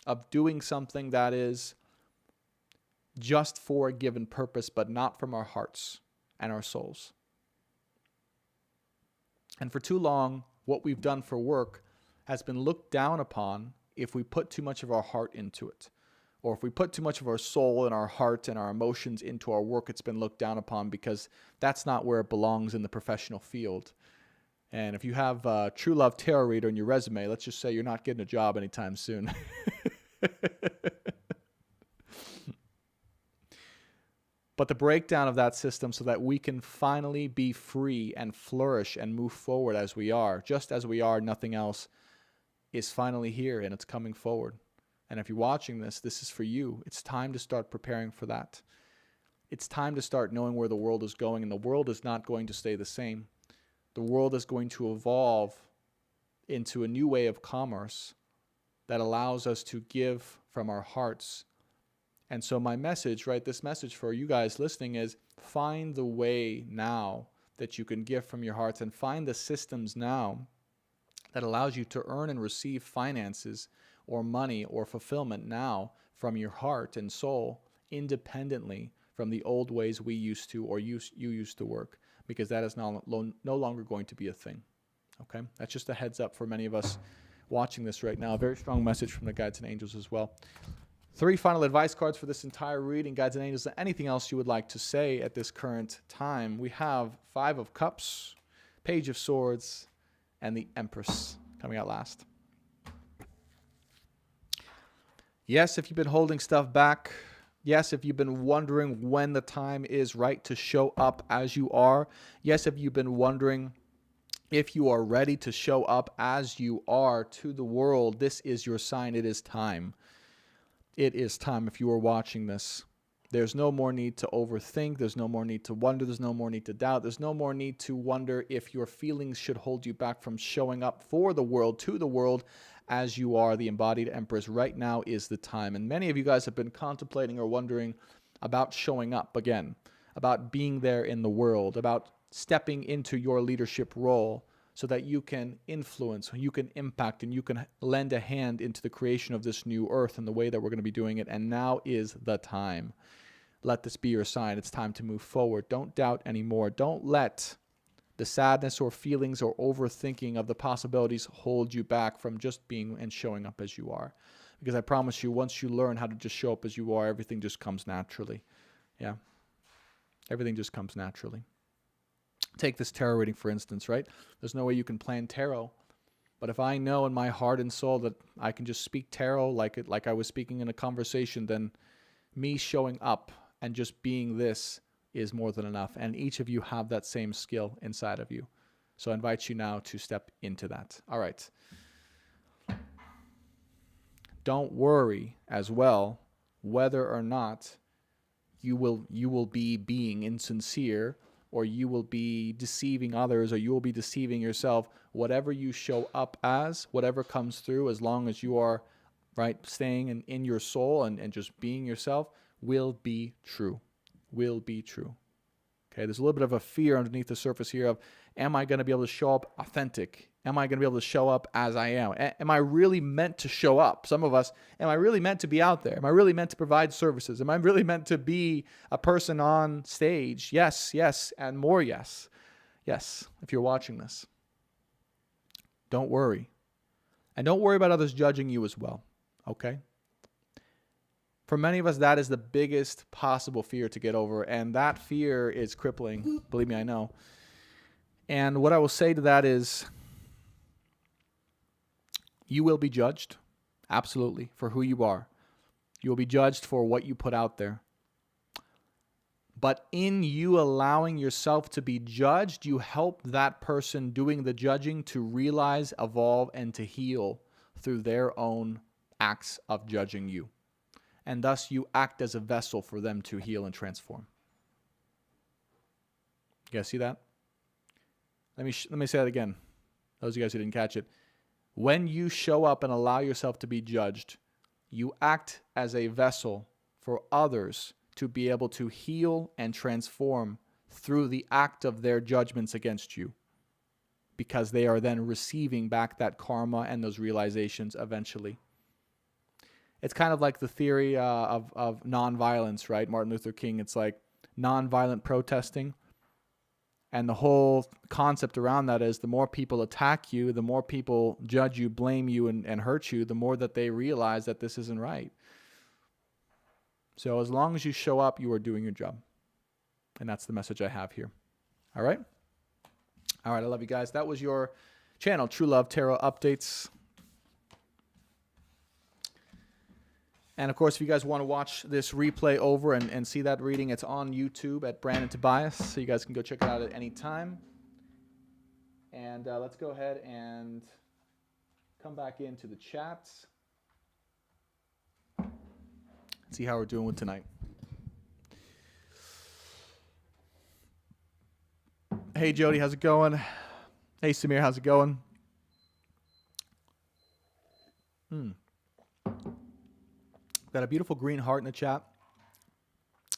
of doing something that is just for a given purpose, but not from our hearts and our souls. And for too long, what we've done for work has been looked down upon if we put too much of our heart into it. Or if we put too much of our soul and our heart and our emotions into our work, it's been looked down upon because that's not where it belongs in the professional field. And if you have a True Love Tarot Reader in your resume, let's just say you're not getting a job anytime soon. But the breakdown of that system so that we can finally be free and flourish and move forward as we are, just as we are, nothing else, is finally here and it's coming forward. And if you're watching this, this is for you. It's time to start preparing for that. It's time to start knowing where the world is going, and the world is not going to stay the same. The world is going to evolve into a new way of commerce that allows us to give from our hearts. And so my message, right, this message for you guys listening is find the way now that you can give from your hearts, and find the systems now that allows you to earn and receive finances or money or fulfillment now from your heart and soul, independently from the old ways we used to or you used to work, because that is no longer going to be a thing. Okay? That's just a heads up for many of us watching this right now. A very strong message from the guides and angels as well. 3 final advice cards for this entire reading, guides and angels. Anything else you would like to say at this current time? We have 5 of Cups, Page of Swords, and the Empress coming out last. Yes, if you've been holding stuff back. Yes, if you've been wondering when the time is right to show up as you are. Yes, if you've been wondering if you are ready to show up as you are to the world, this is your sign. It is time. It is time if you are watching this. There's no more need to overthink. There's no more need to wonder. There's no more need to doubt. There's no more need to wonder if your feelings should hold you back from showing up for the world, to the world, as you are the embodied Empress. Right now is the time. And many of you guys have been contemplating or wondering about showing up again, about being there in the world, about stepping into your leadership role so that you can influence, you can impact, and you can lend a hand into the creation of this new earth and the way that we're going to be doing it. And now is the time. Let this be your sign. It's time to move forward. Don't doubt anymore. Don't let the sadness or feelings or overthinking of the possibilities hold you back from just being and showing up as you are. Because I promise you, once you learn how to just show up as you are, everything just comes naturally. Yeah. Everything just comes naturally. Take this tarot reading, for instance, right? There's no way you can plan tarot. But if I know in my heart and soul that I can just speak tarot like I was speaking in a conversation, then me showing up and just being this is more than enough. And each of you have that same skill inside of you. So I invite you now to step into that. All right. Don't worry as well whether or not you will be being insincere, or you will be deceiving others, or you will be deceiving yourself. Whatever you show up as, whatever comes through, as long as you are right staying in your soul and just being yourself, will be true. Will be true. Okay, there's a little bit of a fear underneath the surface here of, am I going to be able to show up authentic? Am I going to be able to show up as I am? Am I really meant to show up? Some of us, am I really meant to be out there? Am I really meant to provide services? Am I really meant to be a person on stage? Yes, yes, and more yes. Yes, if you're watching this. Don't worry. And don't worry about others judging you as well, okay? For many of us, that is the biggest possible fear to get over, and that fear is crippling. Believe me, I know. And what I will say to that is, you will be judged, absolutely, for who you are. You will be judged for what you put out there. But in you allowing yourself to be judged, you help that person doing the judging to realize, evolve, and to heal through their own acts of judging you. And thus you act as a vessel for them to heal and transform. You guys see that? Let me say that again. Those of you guys who didn't catch it. When you show up and allow yourself to be judged, you act as a vessel for others to be able to heal and transform through the act of their judgments against you, because they are then receiving back that karma and those realizations eventually. It's kind of like the theory of nonviolence, right? Martin Luther King, it's like nonviolent protesting. And the whole concept around that is the more people attack you, the more people judge you, blame you, and hurt you, the more that they realize that this isn't right. So as long as you show up, you are doing your job. And that's the message I have here. All right? All right, I love you guys. That was your channel, True Love Tarot Updates. And of course, if you guys want to watch this replay over and see that reading, it's on YouTube at Brandon Tobias. So you guys can go check it out at any time. And let's go ahead and come back into the chats. See how we're doing with tonight. Hey, Jody, how's it going? Hey, Samir, how's it going? Got a beautiful green heart in the chat.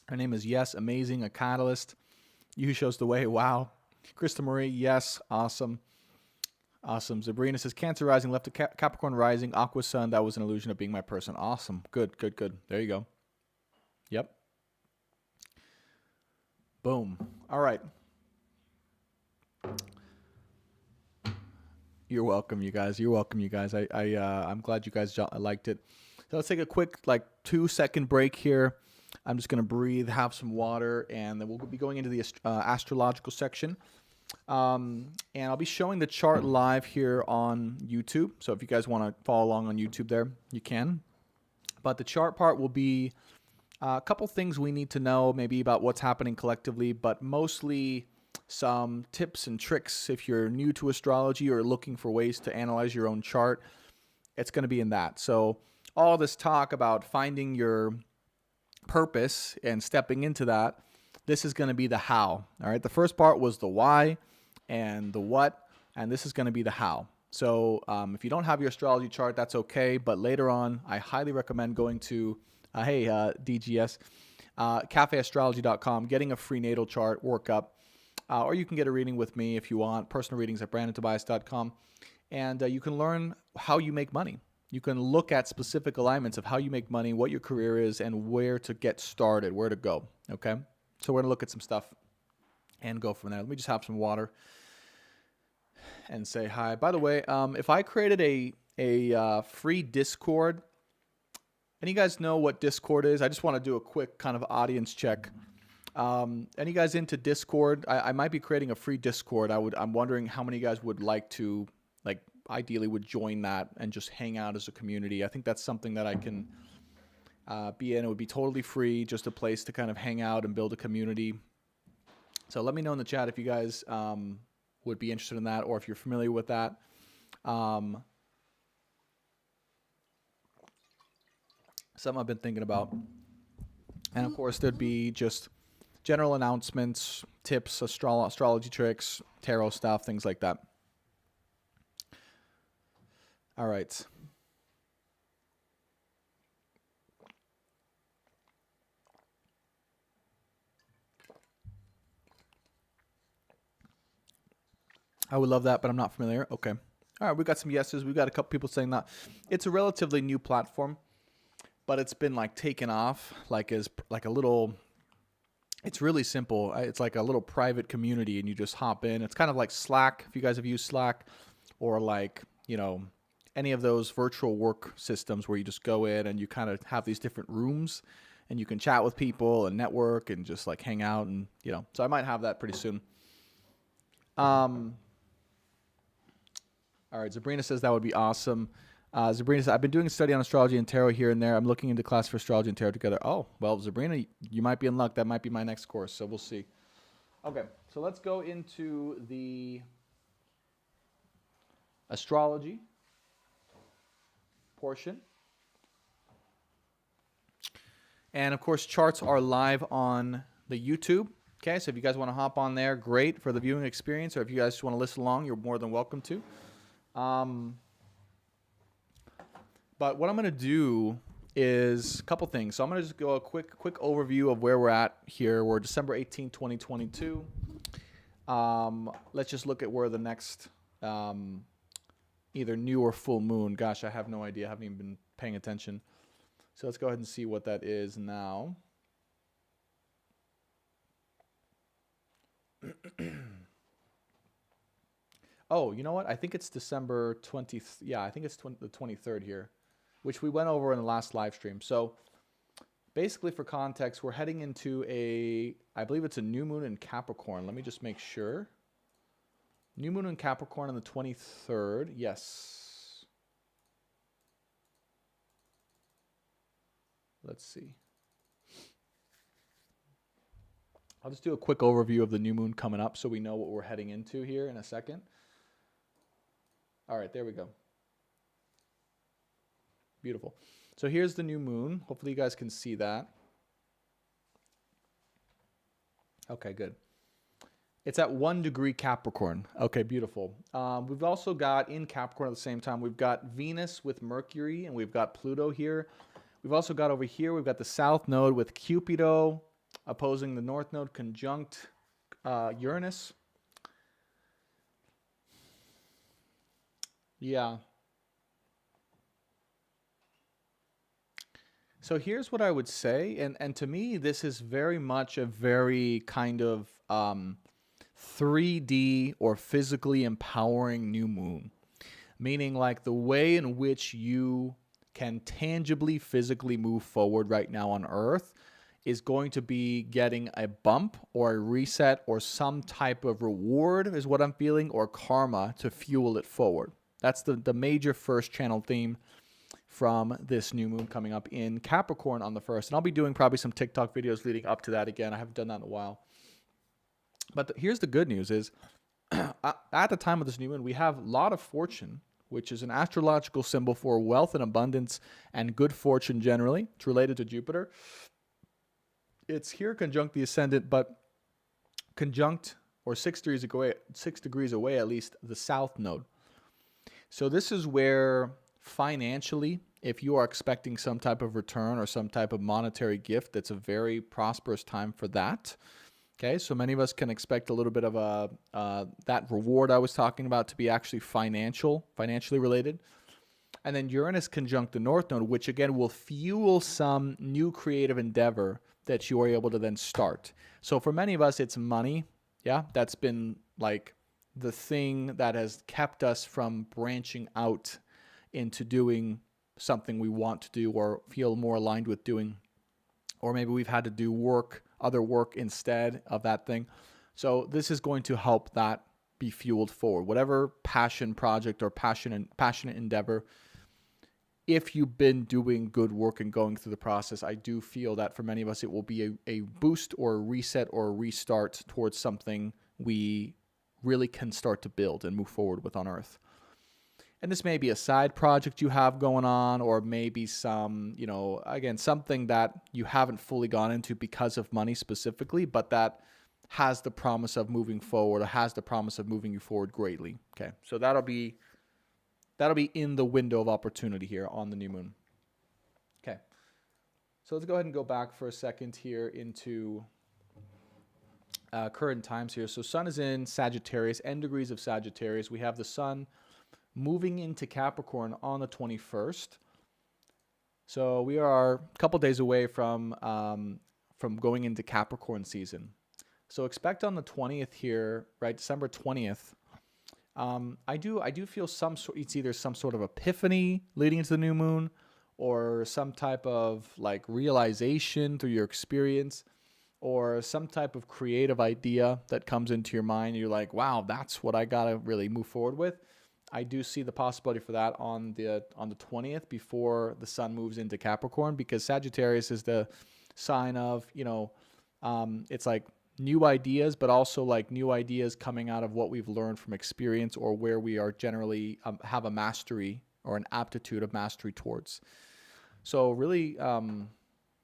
Her name is Yes, amazing, a catalyst. You who shows the way, wow. Krista Marie, yes, awesome. Awesome. Sabrina says, Cancer rising, left a Capricorn rising, Aqua Sun, that was an illusion of being my person. Awesome. Good, good, good. There you go. Yep. Boom. All right. You're welcome, you guys. You're welcome, you guys. I'm glad you guys liked it. So let's take a quick 2-second break here. I'm just going to breathe, have some water, and then we'll be going into the astrological section. And I'll be showing the chart live here on YouTube. So if you guys want to follow along on YouTube there, you can. But the chart part will be a couple things we need to know, maybe about what's happening collectively, but mostly some tips and tricks if you're new to astrology or looking for ways to analyze your own chart. It's going to be in that. So all this talk about finding your purpose and stepping into that, this is going to be the how. All right. The first part was the why and the what, and this is going to be the how. So if you don't have your astrology chart, that's okay. But later on, I highly recommend going to, DGS, cafeastrology.com, getting a free natal chart workup, or you can get a reading with me if you want, personal readings at brandontobias.com, and you can learn how you make money. You can look at specific alignments of how you make money, what your career is, and where to get started, where to go, okay? So we're going to look at some stuff and go from there. Let me just have some water and say hi. By the way, if I created a free Discord, any guys know what Discord is? I just want to do a quick kind of audience check. Any guys into Discord? I might be creating a free Discord. I'm wondering how many guys would like to, ideally would join that and just hang out as a community. I think that's something that I can be in. It would be totally free, just a place to kind of hang out and build a community. So let me know in the chat if you guys would be interested in that, or if you're familiar with that. Something I've been thinking about. And of course, there'd be just general announcements, tips, astrology tricks, tarot stuff, things like that. All right. I would love that, but I'm not familiar. Okay. All right, we got some yeses. We got a couple people saying that. It's a relatively new platform, but it's been taken off as a little. It's really simple. It's like a little private community, and you just hop in. It's kind of like Slack, if you guys have used Slack, or any of those virtual work systems where you just go in and you kind of have these different rooms, and you can chat with people and network and just hang out, and So I might have that pretty soon. All right, Sabrina says that would be awesome. Sabrina says, I've been doing a study on astrology and tarot here and there. I'm looking into class for astrology and tarot together. Oh, well, Sabrina, you might be in luck. That might be my next course, so we'll see. Okay, so let's go into the astrology portion. And, of course, charts are live on the YouTube. Okay, so if you guys want to hop on there, great for the viewing experience. Or if you guys just want to listen along, you're more than welcome to. But what I'm going to do is a couple things. So I'm going to just go a quick overview of where we're at here. We're December 18, 2022. Let's just look at where the next either new or full moon. Gosh, I have no idea. I haven't even been paying attention. So let's go ahead and see what that is now. Oh, you know what? I think it's December 20th. Yeah, I think it's the 23rd here, which we went over in the last live stream. So basically, for context, we're heading into I believe it's a new moon in Capricorn. Let me just make sure. New moon in Capricorn on the 23rd. Yes. Let's see. I'll just do a quick overview of the new moon coming up so we know what we're heading into here in a second. All right, there we go. Beautiful. So here's the new moon. Hopefully you guys can see that. Okay, good. It's at 1 degree Capricorn. Okay, beautiful. We've also got in Capricorn at the same time, we've got Venus with Mercury, and we've got Pluto here. We've also got over here, we've got the South Node with Cupido opposing the North Node conjunct Uranus. Yeah. So here's what I would say, and to me, this is very much a very kind of 3D or physically empowering new moon. Meaning like the way in which you can tangibly, physically move forward right now on Earth is going to be getting a bump or a reset or some type of reward is what I'm feeling, or karma to fuel it forward. That's the major first channel theme from this new moon coming up in Capricorn on the 1st. And I'll be doing probably some TikTok videos leading up to that again. I haven't done that in a while. But here's the good news is at the time of this new moon, we have a lot of fortune, which is an astrological symbol for wealth and abundance and good fortune generally. It's related to Jupiter. It's here conjunct the ascendant, but conjunct or 6 degrees away at least the South Node. So this is where financially, if you are expecting some type of return or some type of monetary gift, that's a very prosperous time for that. Okay, so many of us can expect a little bit of that reward I was talking about to be actually financially related. And then Uranus conjunct the North Node, which again will fuel some new creative endeavor that you are able to then start. So for many of us, it's money. Yeah, that's been like the thing that has kept us from branching out into doing something we want to do or feel more aligned with doing. Or maybe we've had to do other work instead of that thing. So this is going to help that be fueled forward. Whatever passion project or passionate endeavor, if you've been doing good work and going through the process, I do feel that for many of us, it will be a boost or a reset or a restart towards something we really can start to build and move forward with on Earth. And this may be a side project you have going on, or maybe some, again, something that you haven't fully gone into because of money specifically, but that has the promise of moving forward or has the promise of moving you forward greatly. Okay, so that'll be in the window of opportunity here on the new moon. Okay, so let's go ahead and go back for a second here into current times here. So Sun is in Sagittarius, end degrees of Sagittarius. We have the Sun moving into Capricorn on the 21st. So we are a couple days away from going into Capricorn season. So expect on the 20th here, right, December 20th. I do feel it's either some sort of epiphany leading into the new moon or some type of like realization through your experience or some type of creative idea that comes into your mind. You're like, wow, that's what I got to really move forward with. I do see the possibility for that on the 20th before the sun moves into Capricorn, because Sagittarius is the sign of, it's like new ideas, but also like new ideas coming out of what we've learned from experience, or where we are generally have a mastery or an aptitude of mastery towards. So really,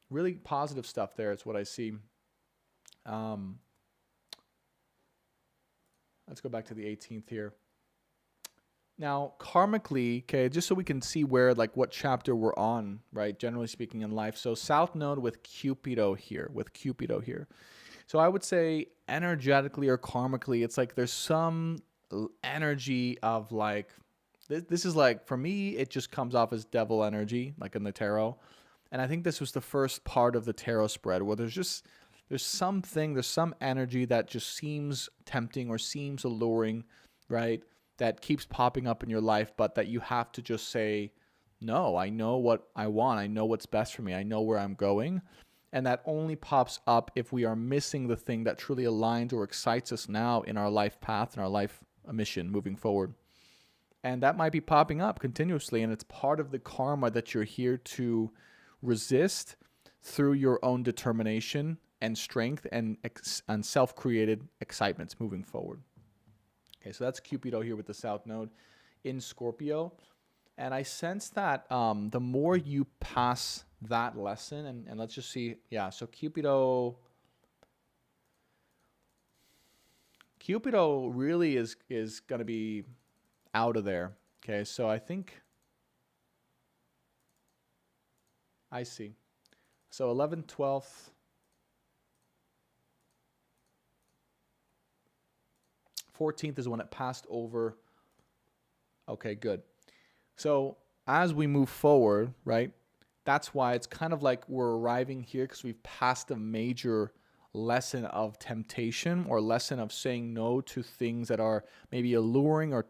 really positive stuff there is what I see. Let's go back to the 18th here. Now, karmically, okay, just so we can see where, like, what chapter we're on, right, generally speaking in life. So South Node with Cupido here, So I would say energetically or karmically, it's like there's some energy of like, this is like, for me, it just comes off as devil energy, like in the tarot. And I think this was the first part of the tarot spread where there's some energy that just seems tempting or seems alluring, right? That keeps popping up in your life, but that you have to just say, no, I know what I want. I know what's best for me. I know where I'm going. And that only pops up if we are missing the thing that truly aligns or excites us now in our life path and our life mission moving forward. And that might be popping up continuously. And it's part of the karma that you're here to resist through your own determination and strength and self-created excitements moving forward. Okay, so that's Cupido here with the South Node in Scorpio. And I sense that the more you pass that lesson, and let's just see, yeah, so Cupido really is going to be out of there. Okay, so I think, I see. So 11th, 12th, 14th is when it passed over. Okay, good. So as we move forward, right, that's why it's kind of like we're arriving here because we've passed a major lesson of temptation or lesson of saying no to things that are maybe alluring or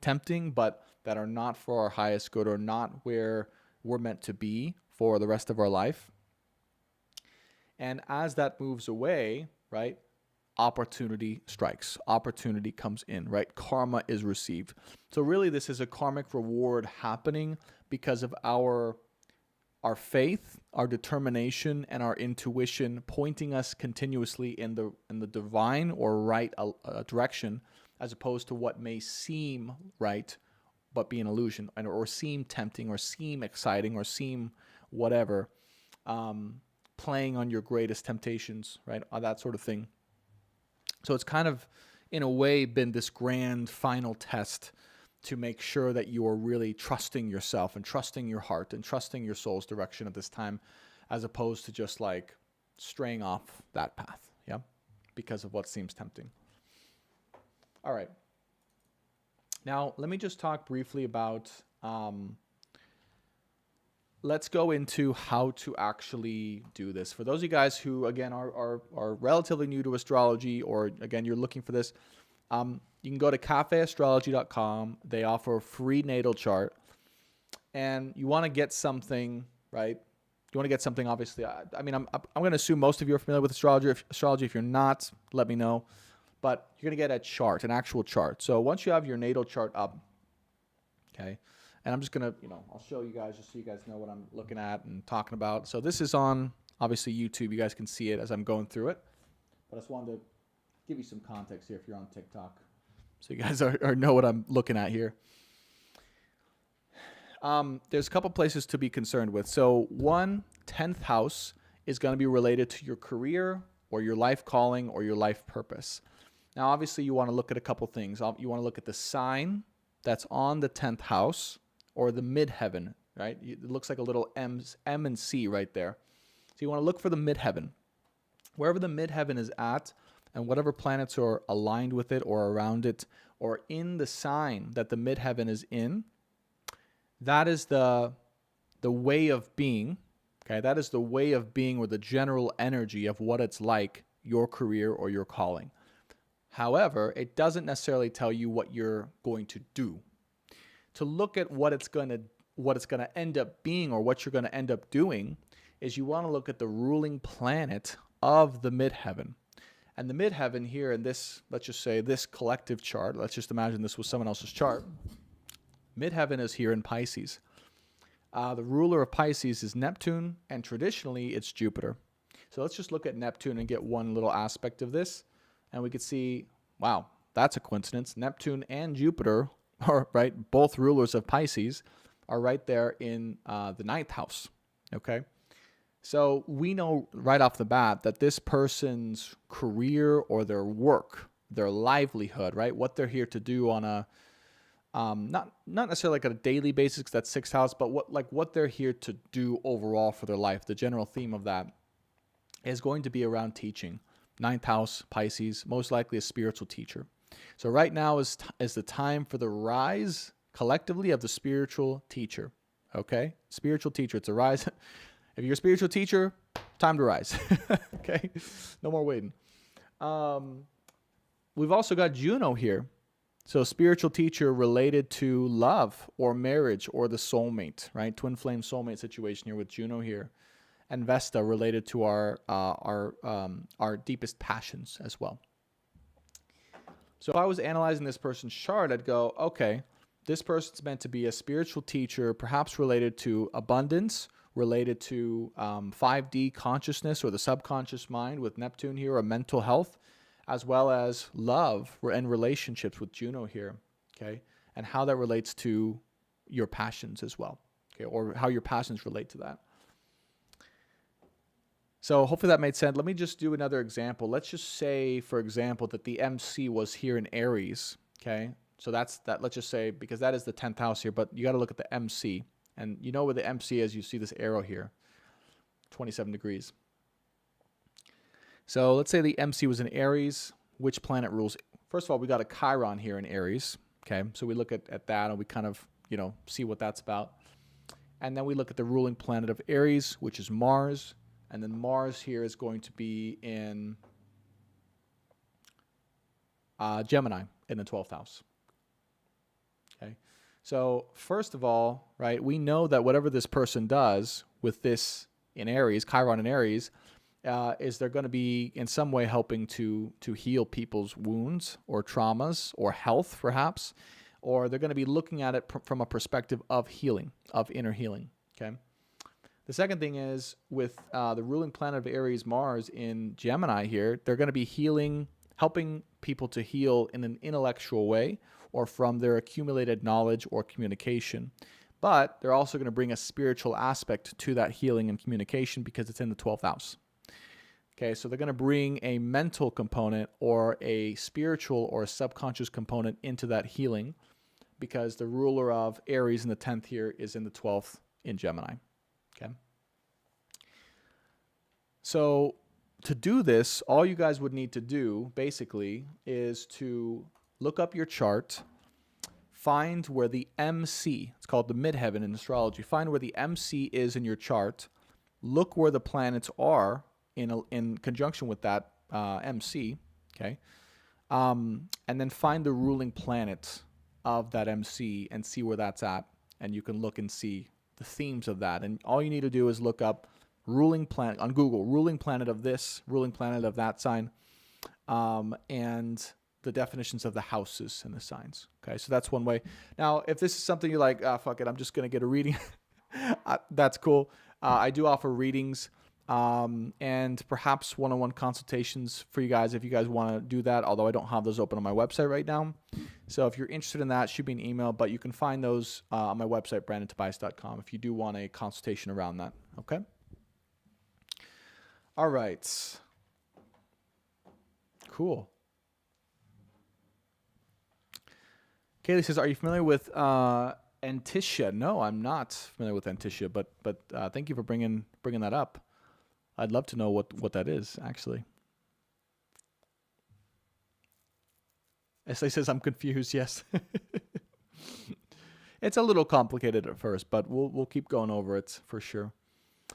tempting, but that are not for our highest good or not where we're meant to be for the rest of our life. And as that moves away, right, opportunity strikes, opportunity comes in, right? Karma is received. So really this is a karmic reward happening because of our faith, our determination, and our intuition pointing us continuously in the divine or right direction, as opposed to what may seem right but be an illusion, or seem tempting or seem exciting or seem whatever, playing on your greatest temptations, right? That sort of thing. So it's kind of, in a way, been this grand final test to make sure that you are really trusting yourself and trusting your heart and trusting your soul's direction at this time, as opposed to just like straying off that path, yeah, because of what seems tempting. All right. Now, let me just talk briefly about, let's go into how to actually do this. For those of you guys who, again, are relatively new to astrology, or, again, you're looking for this, you can go to cafeastrology.com. They offer a free natal chart. And you want to get something, right? You want to get something, obviously. I mean, I'm going to assume most of you are familiar with astrology. If you're not, let me know. But you're going to get a chart, an actual chart. So once you have your natal chart up, okay, and I'm just going to, I'll show you guys just so you guys know what I'm looking at and talking about. So this is on, obviously, YouTube. You guys can see it as I'm going through it. But I just wanted to give you some context here if you're on TikTok, so you guys know what I'm looking at here. There's a couple places to be concerned with. So 10th house is going to be related to your career or your life calling or your life purpose. Now, obviously, you want to look at a couple things. You want to look at the sign that's on the 10th house or the midheaven, right? It looks like a little M and C right there. So you want to look for the midheaven. Wherever the midheaven is at, and whatever planets are aligned with it or around it or in the sign that the midheaven is in, that is the way of being, okay? That is the way of being, or the general energy of what it's like, your career or your calling. However, it doesn't necessarily tell you what you're going to do. To look at what it's going to end up being, or what you're going to end up doing, is you want to look at the ruling planet of the midheaven. And the midheaven here in this, let's just say this collective chart, let's just imagine this was someone else's chart. Midheaven is here in Pisces. The ruler of Pisces is Neptune, and traditionally it's Jupiter. So let's just look at Neptune and get one little aspect of this. And we could see, wow, that's a coincidence. Neptune and Jupiter are, right, both rulers of Pisces are right there in the 9th house, okay? So we know right off the bat that this person's career or their work, their livelihood, right, what they're here to do on a, not necessarily like on a daily basis, because that's 6th house, but what they're here to do overall for their life, the general theme of that is going to be around teaching. 9th house, Pisces, most likely a spiritual teacher. So right now is the time for the rise collectively of the spiritual teacher. Okay? Spiritual teacher. It's a rise. If you're a spiritual teacher, time to rise. Okay? No more waiting. We've also got Juno here. So spiritual teacher related to love or marriage or the soulmate, right? Twin flame soulmate situation here with Juno here. And Vesta related to our deepest passions as well. So if I was analyzing this person's chart, I'd go, okay, this person's meant to be a spiritual teacher, perhaps related to abundance, related to 5D consciousness or the subconscious mind with Neptune here, or mental health, as well as love and relationships with Juno here, okay, and how that relates to your passions as well, okay, or how your passions relate to that. So hopefully that made sense. Let me just do another example. Let's just say, for example, that the MC was here in Aries, okay? So that's that. Let's just say, because that is the 10th house here, but you got to look at the MC. And you know where the MC is. You see this arrow here, 27 degrees. So let's say the MC was in Aries. Which planet rules? First of all, we got a Chiron here in Aries, okay? So we look at that and we kind of, see what that's about. And then we look at the ruling planet of Aries, which is Mars. And then Mars here is going to be in Gemini in the 12th house. Okay. So first of all, right, we know that whatever this person does with this in Aries, Chiron in Aries, is they're going to be in some way helping to heal people's wounds or traumas or health perhaps, or they're going to be looking at it from a perspective of healing, of inner healing. Okay. The second thing is with the ruling planet of Aries, Mars in Gemini here, they're going to be healing, helping people to heal in an intellectual way or from their accumulated knowledge or communication. But they're also going to bring a spiritual aspect to that healing and communication because it's in the 12th house. Okay, so they're going to bring a mental component or a spiritual or a subconscious component into that healing because the ruler of Aries in the 10th here is in the 12th in Gemini. Okay. So to do this, all you guys would need to do basically is to look up your chart, find where the MC, it's called the midheaven in astrology, find where the MC is in your chart, look where the planets are in conjunction with that MC, okay, and then find the ruling planet of that MC and see where that's at, and you can look and see the themes of that. And all you need to do is look up ruling planet on Google, ruling planet of this, ruling planet of that sign, and the definitions of the houses and the signs. Okay, so that's one way. Now, if this is something you're like, fuck it, I'm just going to get a reading, that's cool. I do offer readings and perhaps one-on-one consultations for you guys if you guys want to do that, although I don't have those open on my website right now. So if you're interested in that, shoot me an email, but you can find those on my website, brandontobias.com, if you do want a consultation around that. Okay? All right. Cool. Kaylee says, are you familiar with Anticia? No, I'm not familiar with Anticia, but thank you for bringing that up. I'd love to know what that is, actually. Esley says, I'm confused. Yes. It's a little complicated at first, but we'll keep going over it for sure.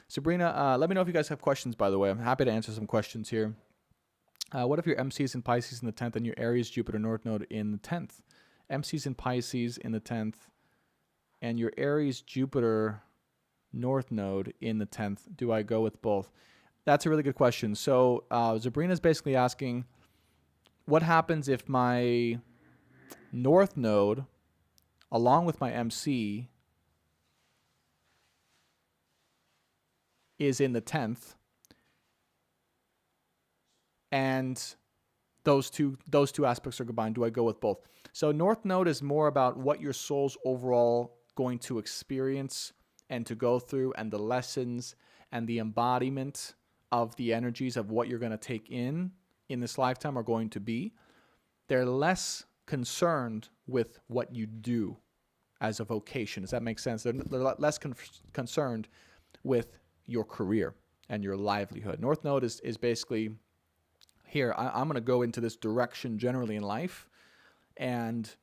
Sabrina, let me know if you guys have questions, by the way. I'm happy to answer some questions here. What if your MC's in Pisces in the 10th and your Aries Jupiter North Node in the 10th? MC's in Pisces in the 10th and your Aries Jupiter North Node in the 10th. Do I go with both? That's a really good question. So Sabrina's basically asking, what happens if my North Node along with my MC, is in the 10th, and those two aspects are combined. Do I go with both? So North Node is more about what your soul's overall going to experience and to go through, and the lessons and the embodiment of the energies of what you're going to take in this lifetime are going to be. They're less concerned with what you do as a vocation. Does that make sense? They're less concerned with your career and your livelihood. North Node is basically, here, I'm going to go into this direction generally in life and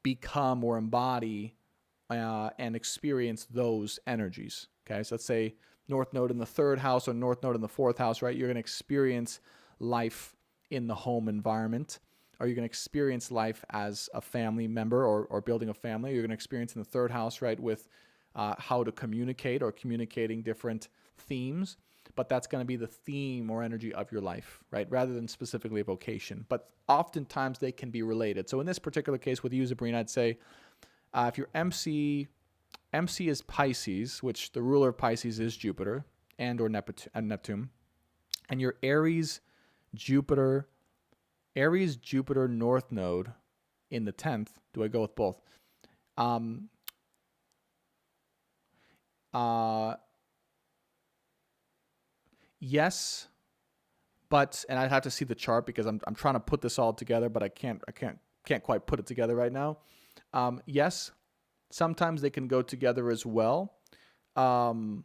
become or embody and experience those energies. Okay, so let's say North Node in the 3rd house or North Node in the 4th house, right? You're going to experience life in the home environment, or you're going to experience life as a family member or building a family. You're going to experience in the 3rd house, right, with how to communicate or communicating different themes. But that's going to be the theme or energy of your life, right, rather than specifically a vocation. But oftentimes they can be related. So in this particular case with you, Sabrina, I'd say if your MC is Pisces, which the ruler of Pisces is Jupiter and or Neptune, and your Aries, Jupiter North Node in the 10th. Do I go with both? Yes, but, and I'd have to see the chart because I'm trying to put this all together, but I can't quite put it together right now. Yes, sometimes they can go together as well. And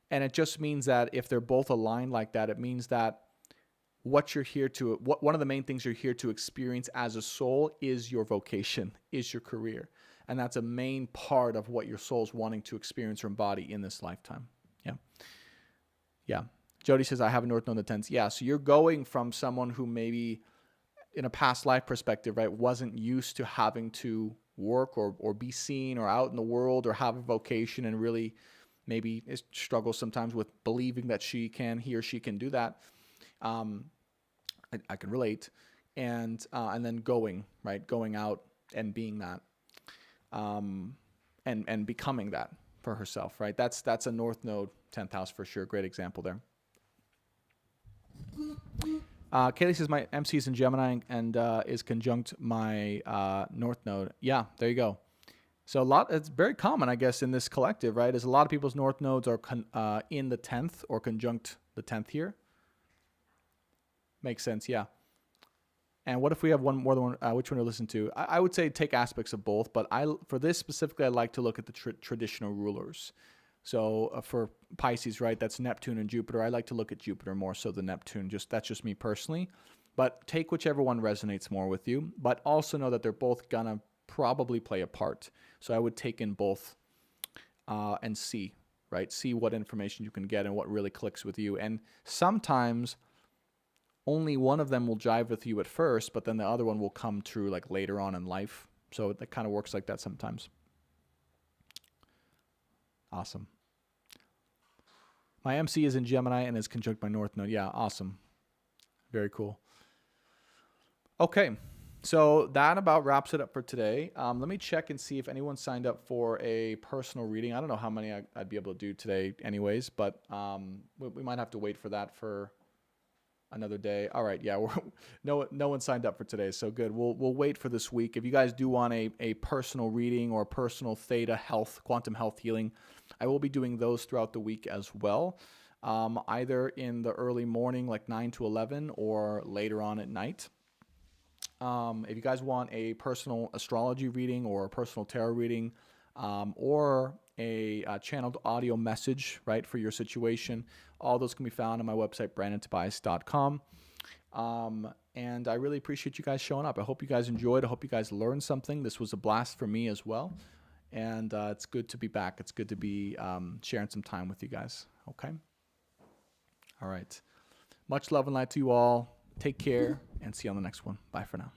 it just means that if they're both aligned like that, it means that what you're here to, one of the main things you're here to experience as a soul is your vocation, is your career. And that's a main part of what your soul's wanting to experience or embody in this lifetime. Yeah. Yeah. Jody says, I have a North Node in the 10th. Yeah. So you're going from someone who maybe in a past life perspective, right, wasn't used to having to work or be seen or out in the world or have a vocation, and really maybe struggles sometimes with believing that he or she can do that. I can relate. And then going out and being that, and becoming that for herself, right? That's a North Node 10th house for sure. Great example there. Kaylee says my MC is in Gemini and is conjunct my North Node. Yeah, there you go. So it's very common, I guess, in this collective, right? Is a lot of people's North Nodes are in the 10th or conjunct the 10th here. Makes sense, yeah. And what if we have one more than one? Which one to listen to? I would say take aspects of both, but for this specifically, I like to look at the traditional rulers. So for Pisces, right, that's Neptune and Jupiter. I like to look at Jupiter more so than Neptune. That's just me personally. But take whichever one resonates more with you. But also know that they're both gonna probably play a part. So I would take in both and see, right? See what information you can get and what really clicks with you. And sometimes only one of them will jive with you at first, but then the other one will come true like later on in life. So it kind of works like that sometimes. Awesome. My MC is in Gemini and is conjunct my North Node. Yeah, awesome. Very cool. Okay, so that about wraps it up for today. Let me check and see if anyone signed up for a personal reading. I don't know how many I'd be able to do today anyways, but we might have to wait for that for another day. All right, yeah, no one signed up for today, so good. We'll wait for this week. If you guys do want a personal reading or personal theta health, quantum health healing, I will be doing those throughout the week as well, either in the early morning, like 9 to 11, or later on at night. If you guys want a personal astrology reading or a personal tarot reading, or a channeled audio message, right, for your situation, all those can be found on my website, brandontobias.com. And I really appreciate you guys showing up. I hope you guys enjoyed. I hope you guys learned something. This was a blast for me as well. And it's good to be back. It's good to be sharing some time with you guys. Okay? All right. Much love and light to you all. Take care and see you on the next one. Bye for now.